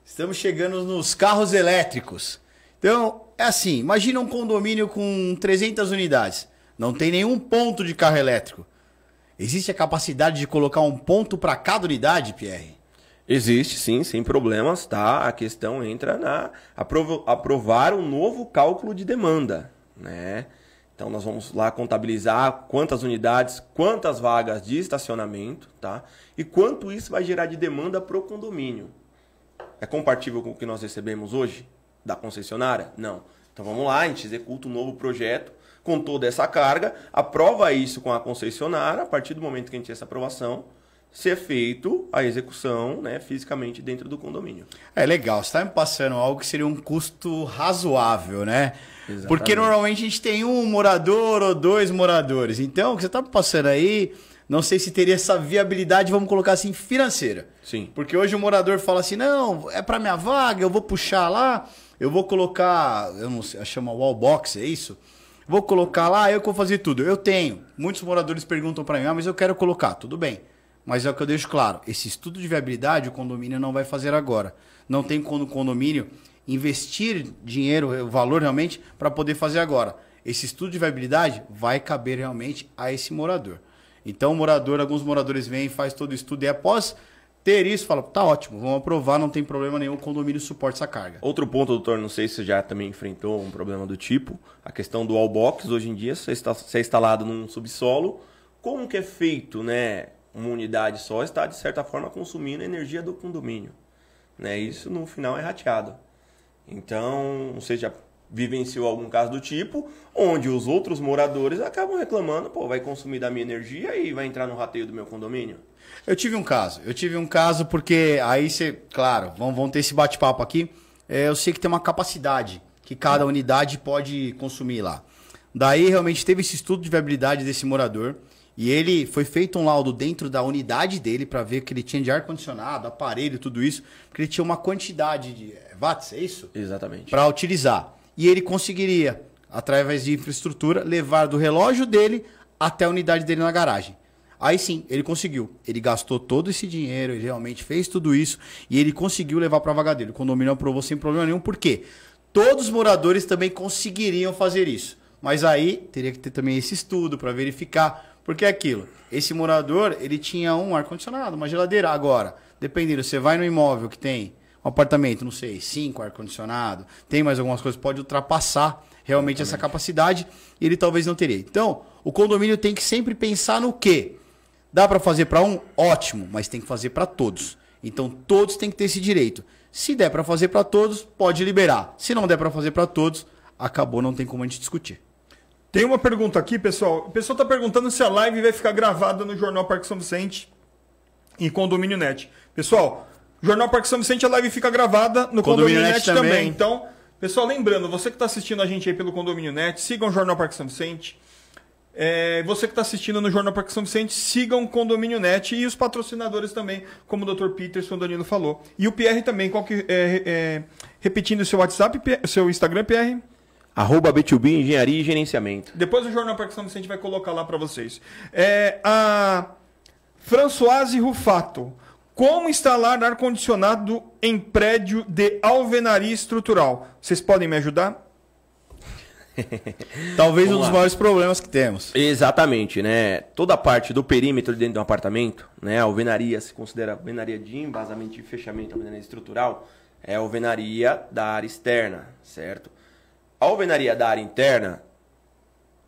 Estamos chegando nos carros elétricos. Então, é assim, imagina um condomínio com 300 unidades. Não tem nenhum ponto de carro elétrico. Existe a capacidade de colocar um ponto para cada unidade, Pierre? Existe, sim, sem problemas, tá? A questão entra na aprovar um novo cálculo de demanda, né? Então nós vamos lá contabilizar quantas unidades, quantas vagas de estacionamento, tá? E quanto isso vai gerar de demanda para o condomínio. É compatível com o que nós recebemos hoje da concessionária? Não. Então vamos lá, a gente executa um novo projeto com toda essa carga, aprova isso com a concessionária, a partir do momento que a gente tem essa aprovação, ser feito a execução, né, fisicamente dentro do condomínio. É legal, você está me passando algo que seria um custo razoável, né? Exatamente. Porque normalmente a gente tem um morador ou 2 moradores. Então, o que você está me passando aí, não sei se teria essa viabilidade, vamos colocar assim, financeira. Sim. Porque hoje o morador fala assim, não, é para minha vaga, eu vou puxar lá, eu vou colocar, eu não sei, chama wallbox, é isso? Vou colocar lá, eu que vou fazer tudo. Eu tenho. Muitos moradores perguntam para mim, mas eu quero colocar. Tudo bem. Mas é o que eu deixo claro. Esse estudo de viabilidade o condomínio não vai fazer agora. Não tem como o condomínio investir dinheiro, o valor realmente, para poder fazer agora. Esse estudo de viabilidade vai caber realmente a esse morador. Então, alguns moradores vêm e fazem todo o estudo e após ter isso, fala, tá ótimo, vamos aprovar, não tem problema nenhum, o condomínio suporta essa carga. Outro ponto, doutor, não sei se você já também enfrentou um problema do tipo, a questão do wallbox, hoje em dia, se é instalado num subsolo, como que é feito, né, uma unidade só está, de certa forma, consumindo a energia do condomínio. Né? Isso, no final, é rateado. Então, você já vivenciou algum caso do tipo, onde os outros moradores acabam reclamando, pô, vai consumir da minha energia e vai entrar no rateio do meu condomínio? Eu tive um caso porque aí você, claro, vamos ter esse bate-papo aqui, eu sei que tem uma capacidade que cada unidade pode consumir lá. Daí realmente teve esse estudo de viabilidade desse morador e ele foi feito um laudo dentro da unidade dele para ver que ele tinha de ar-condicionado, aparelho, tudo isso, porque ele tinha uma quantidade de watts, é isso? Exatamente. Para utilizar. E ele conseguiria, através de infraestrutura, levar do relógio dele até a unidade dele na garagem. Aí sim, ele conseguiu. Ele gastou todo esse dinheiro, ele realmente fez tudo isso e ele conseguiu levar para a vaga dele. O condomínio aprovou sem problema nenhum, por quê? Todos os moradores também conseguiriam fazer isso. Mas aí teria que ter também esse estudo para verificar. Porque é aquilo, esse morador, ele tinha um ar-condicionado, uma geladeira. Agora, dependendo, você vai no imóvel que tem um apartamento, não sei, 5 ar-condicionado, tem mais algumas coisas, pode ultrapassar realmente essa capacidade e ele talvez não teria. Então, o condomínio tem que sempre pensar no quê? Dá para fazer para um? Ótimo, mas tem que fazer para todos. Então, todos têm que ter esse direito. Se der para fazer para todos, pode liberar. Se não der para fazer para todos, acabou, não tem como a gente discutir. Tem uma pergunta aqui, pessoal. O pessoal está perguntando se a live vai ficar gravada no Jornal Parque São Vicente em Condomínio Net. Pessoal, Jornal Parque São Vicente, a live fica gravada no Condomínio Net também. Então, pessoal, lembrando, você que está assistindo a gente aí pelo Condomínio Net, sigam o Jornal Parque São Vicente. Você que está assistindo no Jornal Parque São Vicente, sigam o Condomínio Net e os patrocinadores também, como o Dr. Peterson, o Danilo falou. E o Pierre também, repetindo o seu WhatsApp, o seu Instagram, Pierre? @B2B Engenharia e Gerenciamento. Depois o Jornal Parque São Vicente vai colocar lá para vocês. A Françoise Rufato. Como instalar ar-condicionado em prédio de alvenaria estrutural? Vocês podem me ajudar? Talvez um dos maiores problemas que temos. Exatamente, né? Toda a parte do perímetro dentro de um apartamento, né? A alvenaria se considera alvenaria de embasamento e fechamento, alvenaria estrutural, é a alvenaria da área externa, certo? A alvenaria da área interna,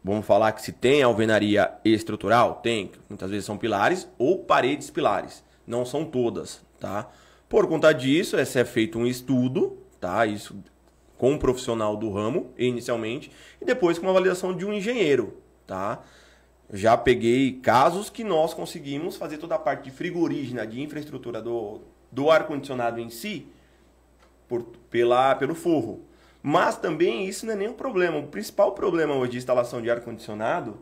vamos falar que se tem alvenaria estrutural, tem, muitas vezes são pilares ou paredes pilares, não são todas, tá? Por conta disso, é feito um estudo, tá? Isso com um profissional do ramo, inicialmente, e depois com uma validação de um engenheiro, tá? Já peguei casos que nós conseguimos fazer toda a parte de frigorígena, de infraestrutura do ar-condicionado em si, pelo forro. Mas também isso não é nenhum problema. O principal problema hoje de instalação de ar-condicionado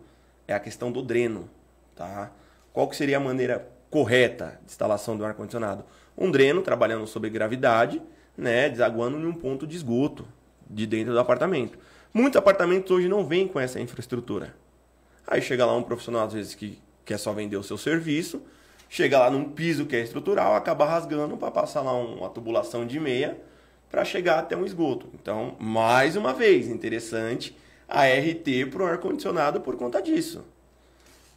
é a questão do dreno, tá? Qual que seria a maneira correta de instalação do ar-condicionado? Um dreno trabalhando sob gravidade, né, desaguando em um ponto de esgoto de dentro do apartamento. Muitos apartamentos hoje não vêm com essa infraestrutura. Aí chega lá um profissional, às vezes, que quer só vender o seu serviço, chega lá num piso que é estrutural, acaba rasgando para passar lá uma tubulação de meia para chegar até um esgoto. Então, mais uma vez, interessante a RT para o ar-condicionado por conta disso.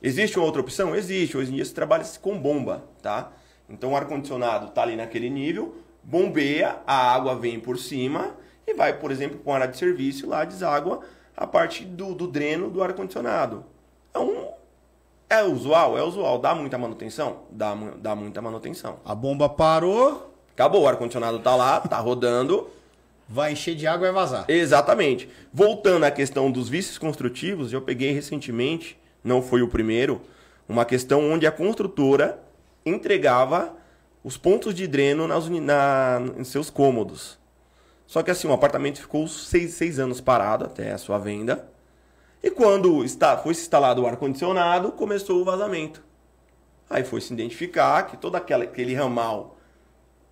Existe uma outra opção? Existe. Hoje em dia se trabalha com bomba, tá? Então o ar-condicionado está ali naquele nível, bombeia, a água vem por cima e vai, por exemplo, com a área de serviço lá deságua a parte do dreno do ar-condicionado. É usual. Dá muita manutenção? Dá muita manutenção. A bomba parou. Acabou, o ar-condicionado tá lá, tá rodando. Vai encher de água e vai vazar. Exatamente. Voltando à questão dos vícios construtivos, eu peguei recentemente, não foi o primeiro, uma questão onde a construtora entregava os pontos de dreno em seus cômodos. Só que assim, o apartamento ficou 6 anos parado até a sua venda. E quando foi instalado o ar-condicionado, começou o vazamento. Aí foi se identificar que todo aquele ramal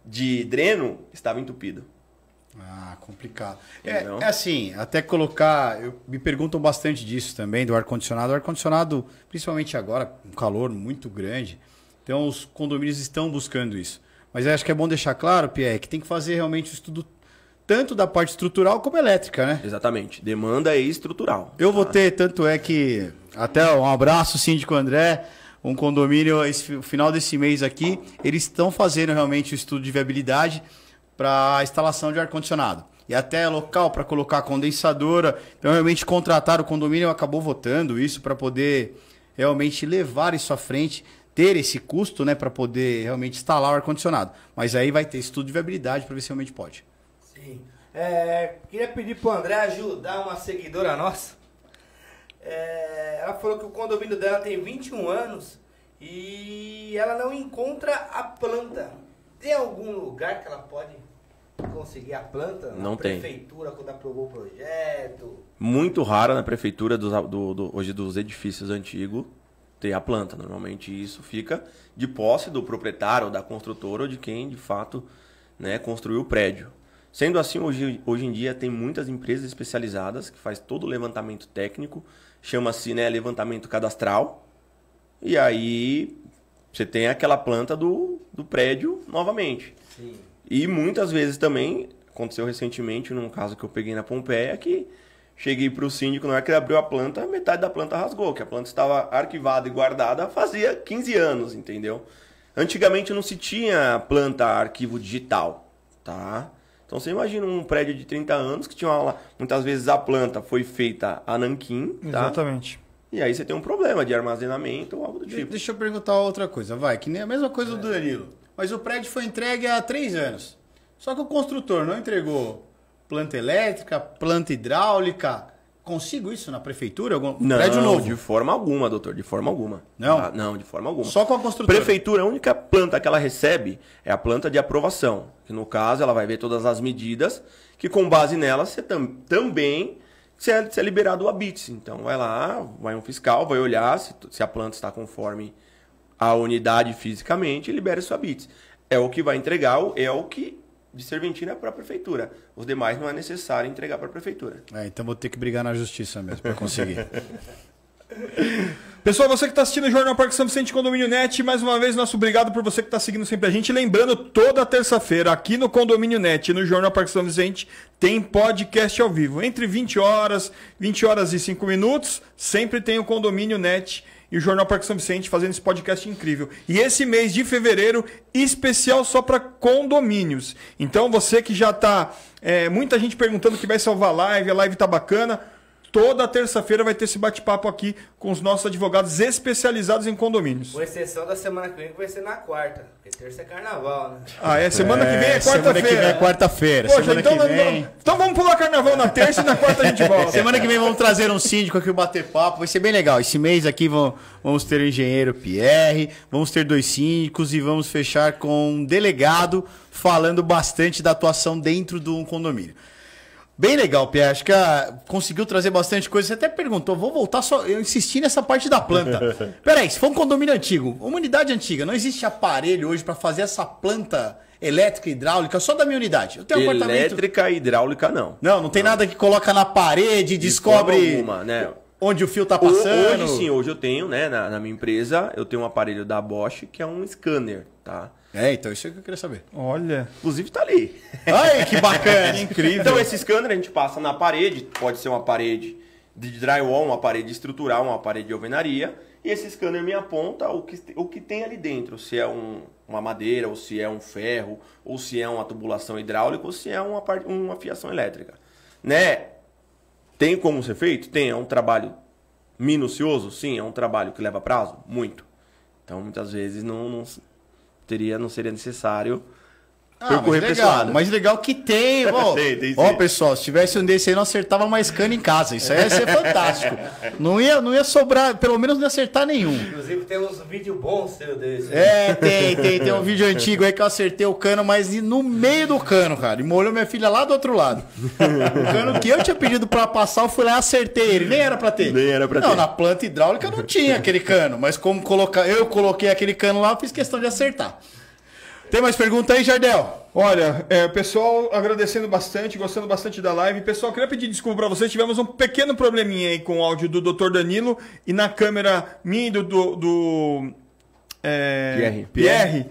de dreno estava entupido. Ah, complicado. É assim, até colocar... me perguntam bastante disso também, do ar-condicionado. O ar-condicionado, principalmente agora, um calor muito grande. Então, os condomínios estão buscando isso. Mas eu acho que é bom deixar claro, Pierre, que tem que fazer realmente o estudo tanto da parte estrutural como elétrica, né? Exatamente. Demanda é estrutural. Eu vou ter, tanto é que... Até um abraço, síndico André. um condomínio, o final desse mês aqui, eles estão fazendo realmente o estudo de viabilidade para a instalação de ar-condicionado. E até local para colocar condensadora. Então, realmente, contratar o condomínio acabou votando isso para poder realmente levar isso à frente, ter esse custo, né, para poder realmente instalar o ar-condicionado. Mas aí vai ter estudo de viabilidade para ver se realmente pode. Sim. Queria pedir pro André ajudar uma seguidora nossa. Ela falou que o condomínio dela tem 21 anos e ela não encontra a planta. Tem algum lugar que ela pode conseguir a planta? Não tem. Prefeitura, quando aprovou o projeto? Muito raro na prefeitura hoje dos edifícios antigos ter a planta. Normalmente isso fica de posse do proprietário, ou da construtora, ou de quem de fato, né, construiu o prédio. Sendo assim, hoje em dia tem muitas empresas especializadas que faz todo o levantamento técnico, chama-se, né, levantamento cadastral, e aí você tem aquela planta do prédio novamente. Sim. E muitas vezes também, aconteceu recentemente, num caso que eu peguei na Pompeia, que cheguei para o síndico, na hora que ele abriu a planta, metade da planta rasgou, que a planta estava arquivada e guardada fazia 15 anos, entendeu? Antigamente não se tinha planta arquivo digital, tá? Então você imagina um prédio de 30 anos que tinha lá, muitas vezes a planta foi feita a nanquim, tá? Exatamente. E aí você tem um problema de armazenamento ou algo do tipo. Deixa eu perguntar outra coisa, vai, que nem a mesma coisa do Danilo. Mas o prédio foi entregue há 3 anos. Só que o construtor não entregou planta elétrica, planta hidráulica. Consigo isso na prefeitura? Não, prédio novo? de forma alguma, doutor, de forma alguma. Não? Ah, não, de forma alguma. Só com a construtora? Prefeitura, a única planta que ela recebe é a planta de aprovação. Que no caso ela vai ver todas as medidas, que com base nela você também se é liberado o ABITS. Então vai lá, vai um fiscal, vai olhar se a planta está conforme a unidade fisicamente e libera esse ABITS. É o que vai entregar, é o que de serventina para a prefeitura. Os demais não é necessário entregar para a prefeitura. Então vou ter que brigar na justiça mesmo para conseguir. Pessoal, você que está assistindo o Jornal Parque São Vicente Condomínio Net, mais uma vez, nosso obrigado por você que está seguindo sempre a gente. Lembrando, toda terça-feira, aqui no Condomínio Net, no Jornal Parque São Vicente, tem podcast ao vivo. Entre 20 horas e 5 minutos, sempre tem o Condomínio Net e o Jornal Parque São Vicente fazendo esse podcast incrível. E esse mês de fevereiro, especial só para condomínios. Então, você que já está... muita gente perguntando que vai salvar a live tá bacana. Toda terça-feira vai ter esse bate-papo aqui com os nossos advogados especializados em condomínios. Com exceção da semana que vem, que vai ser na quarta. Porque terça é carnaval, né? Semana que vem é quarta-feira. Semana que vem é quarta-feira. Poxa, então vamos pular carnaval na terça e na quarta a gente volta. Semana que vem vamos trazer um síndico aqui, bater papo. Vai ser bem legal. Esse mês aqui vamos ter o engenheiro Pierre, vamos ter 2 síndicos e vamos fechar com um delegado falando bastante da atuação dentro de um condomínio. Bem legal, Pierre. Acho que conseguiu trazer bastante coisa. Você até perguntou, vou voltar só. Eu insisti nessa parte da planta. Peraí, se for um condomínio antigo, uma unidade antiga, não existe aparelho hoje para fazer essa planta elétrica e hidráulica só da minha unidade? Eu tenho um apartamento. Elétrica e hidráulica, não. Não tem nada que coloca na parede, descobre alguma, né? onde o fio tá passando. Hoje sim, hoje eu tenho, né, na minha empresa, eu tenho um aparelho da Bosch que é um scanner, tá? Então isso é o que eu queria saber. Olha. Inclusive tá ali. Ai, que bacana, incrível. Então esse scanner a gente passa na parede, pode ser uma parede de drywall, uma parede estrutural, uma parede de alvenaria, e esse scanner me aponta o que tem ali dentro, se é uma madeira, ou se é um ferro, ou se é uma tubulação hidráulica, ou se é uma fiação elétrica. Né? Tem como ser feito? Tem. É um trabalho minucioso? Sim. É um trabalho que leva prazo? Muito. Então muitas vezes não seria necessário percorrer mas legal, mas legal que tem. Ó, pessoal, se tivesse um desse aí, não acertava mais cano em casa. Isso aí ia ser fantástico. Não ia sobrar, pelo menos não ia acertar nenhum. Inclusive tem uns vídeos bons seu desse. Tem um vídeo antigo aí que eu acertei o cano, mas no meio do cano, cara. E molhou minha filha lá do outro lado. O cano que eu tinha pedido pra passar, eu fui lá e acertei ele. Nem era pra ter. Não, na planta hidráulica não tinha aquele cano. Mas como eu coloquei aquele cano lá, eu fiz questão de acertar. Tem mais pergunta aí, Jardel? Olha, pessoal agradecendo bastante, gostando bastante da live. Pessoal, queria pedir desculpa para vocês. Tivemos um pequeno probleminha aí com o áudio do Dr. Danilo e na câmera minha e do Pierre.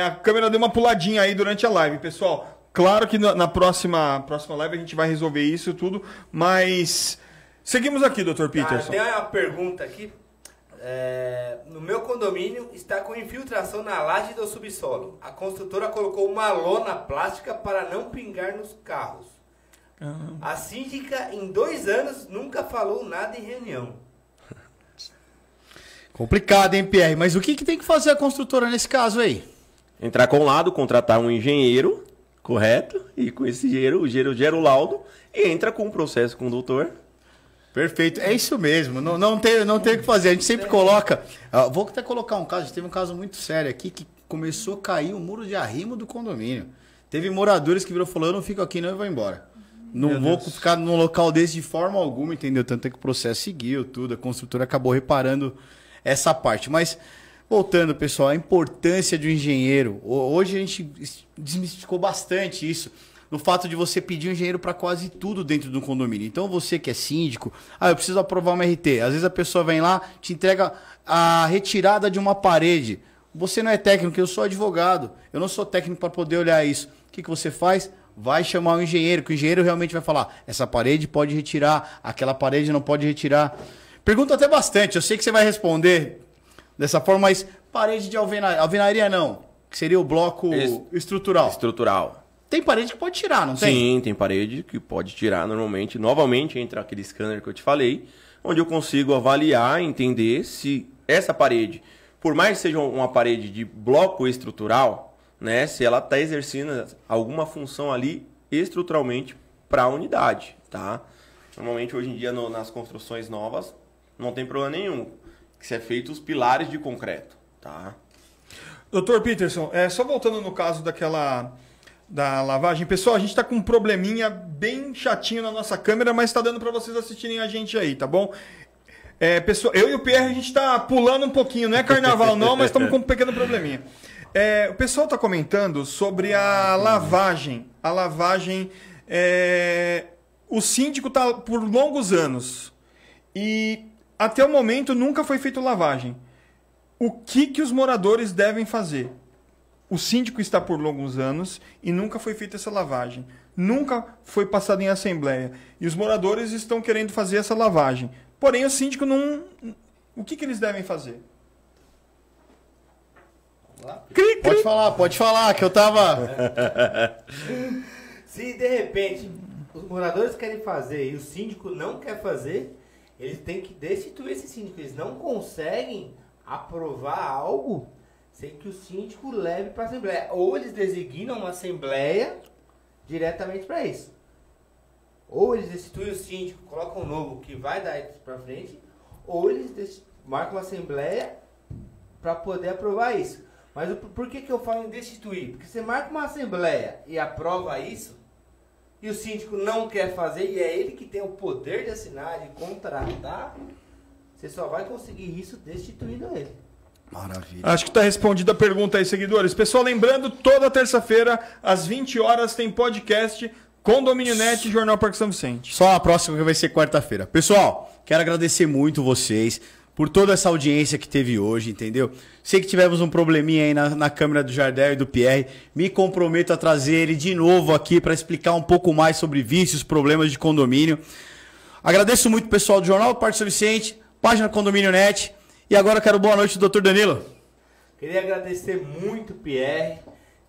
A câmera deu uma puladinha aí durante a live, pessoal. Claro que na próxima live a gente vai resolver isso tudo, mas seguimos aqui, Dr. Peterson. Tem uma pergunta aqui. no meu condomínio está com infiltração na laje do subsolo. A construtora colocou uma lona plástica para não pingar nos carros. A síndica, em 2 anos, nunca falou nada em reunião. Complicado, hein, Pierre? Mas o que tem que fazer a construtora nesse caso aí? Entrar com o laudo, contratar um engenheiro, correto? E com esse engenheiro, o engenheiro gera o laudo e entra com o processo com o doutor. Perfeito, é isso mesmo, não tem o que fazer, a gente sempre coloca, vou até colocar um caso, a gente teve um caso muito sério aqui, que começou a cair o muro de arrimo do condomínio, teve moradores que virou e falou, eu não fico aqui não, eu vou embora, não vou ficar num local desse de forma alguma, entendeu, tanto é que o processo seguiu, tudo, a construtora acabou reparando essa parte, mas voltando pessoal, a importância de um engenheiro, hoje a gente desmistificou bastante isso, no fato de você pedir um engenheiro para quase tudo dentro do condomínio. Então você que é síndico, eu preciso aprovar uma RT. Às vezes a pessoa vem lá, te entrega a retirada de uma parede. Você não é técnico, eu sou advogado. Eu não sou técnico para poder olhar isso. O que você faz? Vai chamar um engenheiro, que o engenheiro realmente vai falar, essa parede pode retirar, aquela parede não pode retirar. Pergunta até bastante, eu sei que você vai responder dessa forma, mas parede de alvenaria não, que seria o bloco estrutural. Estrutural. Tem parede que pode tirar, não tem? Sim, tem parede que pode tirar normalmente. Novamente entra aquele scanner que eu te falei, onde eu consigo avaliar, entender se essa parede, por mais que seja uma parede de bloco estrutural, né, se ela está exercendo alguma função ali estruturalmente para a unidade, tá? Normalmente hoje em dia nas construções novas não tem problema nenhum, que se é feito os pilares de concreto, tá? Dr. Peterson, só voltando no caso da lavagem. Pessoal, a gente está com um probleminha bem chatinho na nossa câmera, mas está dando para vocês assistirem a gente aí, tá bom? Pessoal, eu e o Pierre, a gente está pulando um pouquinho. Não é carnaval não, mas estamos com um pequeno probleminha. O pessoal está comentando sobre a lavagem. A lavagem, o síndico está por longos anos e até o momento nunca foi feito lavagem. O que os moradores devem fazer? O síndico está por longos anos e nunca foi feita essa lavagem. Nunca foi passado em assembleia. E os moradores estão querendo fazer essa lavagem. Porém, o síndico não... O que eles devem fazer? Pode falar, que eu tava... Se de repente os moradores querem fazer e o síndico não quer fazer, eles têm que destituir esse síndico. Eles não conseguem aprovar algo sem que o síndico leve para a assembleia. Ou eles designam uma assembleia diretamente para isso. Ou eles destituem o síndico, colocam um novo que vai dar isso para frente, ou eles marcam uma assembleia para poder aprovar isso. Mas por que eu falo em destituir? Porque você marca uma assembleia e aprova isso, e o síndico não quer fazer, e é ele que tem o poder de assinar, de contratar, você só vai conseguir isso destituindo ele. Maravilha. Acho que está respondida a pergunta aí, seguidores. Pessoal, lembrando, toda terça-feira, às 20 horas, tem podcast Condomínio Net e Jornal Parque São Vicente. Só a próxima que vai ser quarta-feira. Pessoal, quero agradecer muito vocês por toda essa audiência que teve hoje, entendeu? Sei que tivemos um probleminha aí na câmera do Jardel e do Pierre. Me comprometo a trazer ele de novo aqui para explicar um pouco mais sobre vícios, problemas de condomínio. Agradeço muito o pessoal do Jornal Parque São Vicente, página Condomínio Net. E agora quero boa noite, doutor Danilo. Queria agradecer muito o Pierre,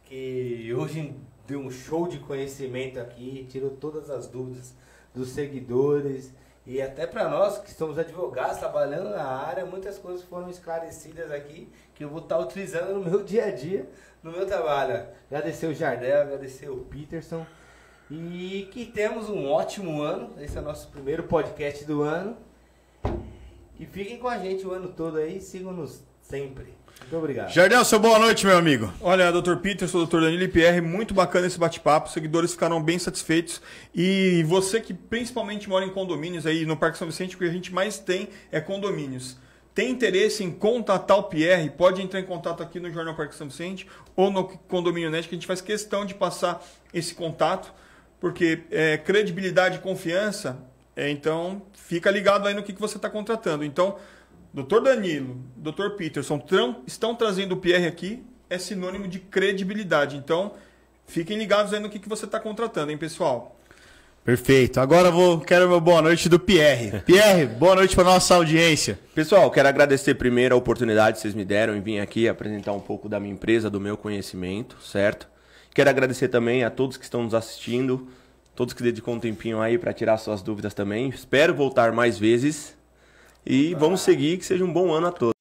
que hoje deu um show de conhecimento aqui, tirou todas as dúvidas dos seguidores e até para nós que somos advogados, trabalhando na área, muitas coisas foram esclarecidas aqui que eu vou estar utilizando no meu dia a dia, no meu trabalho. Agradecer o Jardel, agradecer o Peterson e que temos um ótimo ano. Esse é o nosso primeiro podcast do ano. E fiquem com a gente o ano todo aí, sigam-nos sempre. Muito obrigado. Jardel, seu boa noite, meu amigo. Olha, Dr. Peterson, Dr. Danilo e Pierre, muito bacana esse bate-papo, os seguidores ficaram bem satisfeitos. E você que principalmente mora em condomínios aí no Parque São Vicente, o que a gente mais tem é condomínios. Tem interesse em contatar o Pierre, pode entrar em contato aqui no Jornal Parque São Vicente ou no Condomínio Net, que a gente faz questão de passar esse contato, porque credibilidade e confiança... Então, fica ligado aí no que você está contratando. Então, Dr. Danilo, Dr. Peterson estão trazendo o Pierre aqui, é sinônimo de credibilidade. Então, fiquem ligados aí no que você está contratando, hein, pessoal? Perfeito. Agora quero meu boa noite do Pierre. Pierre, boa noite para nossa audiência. Pessoal, quero agradecer primeiro a oportunidade que vocês me deram em vir aqui apresentar um pouco da minha empresa, do meu conhecimento, certo? Quero agradecer também a todos que estão nos assistindo, todos que dedicam um tempinho aí para tirar suas dúvidas também. Espero voltar mais vezes e vamos seguir, que seja um bom ano a todos.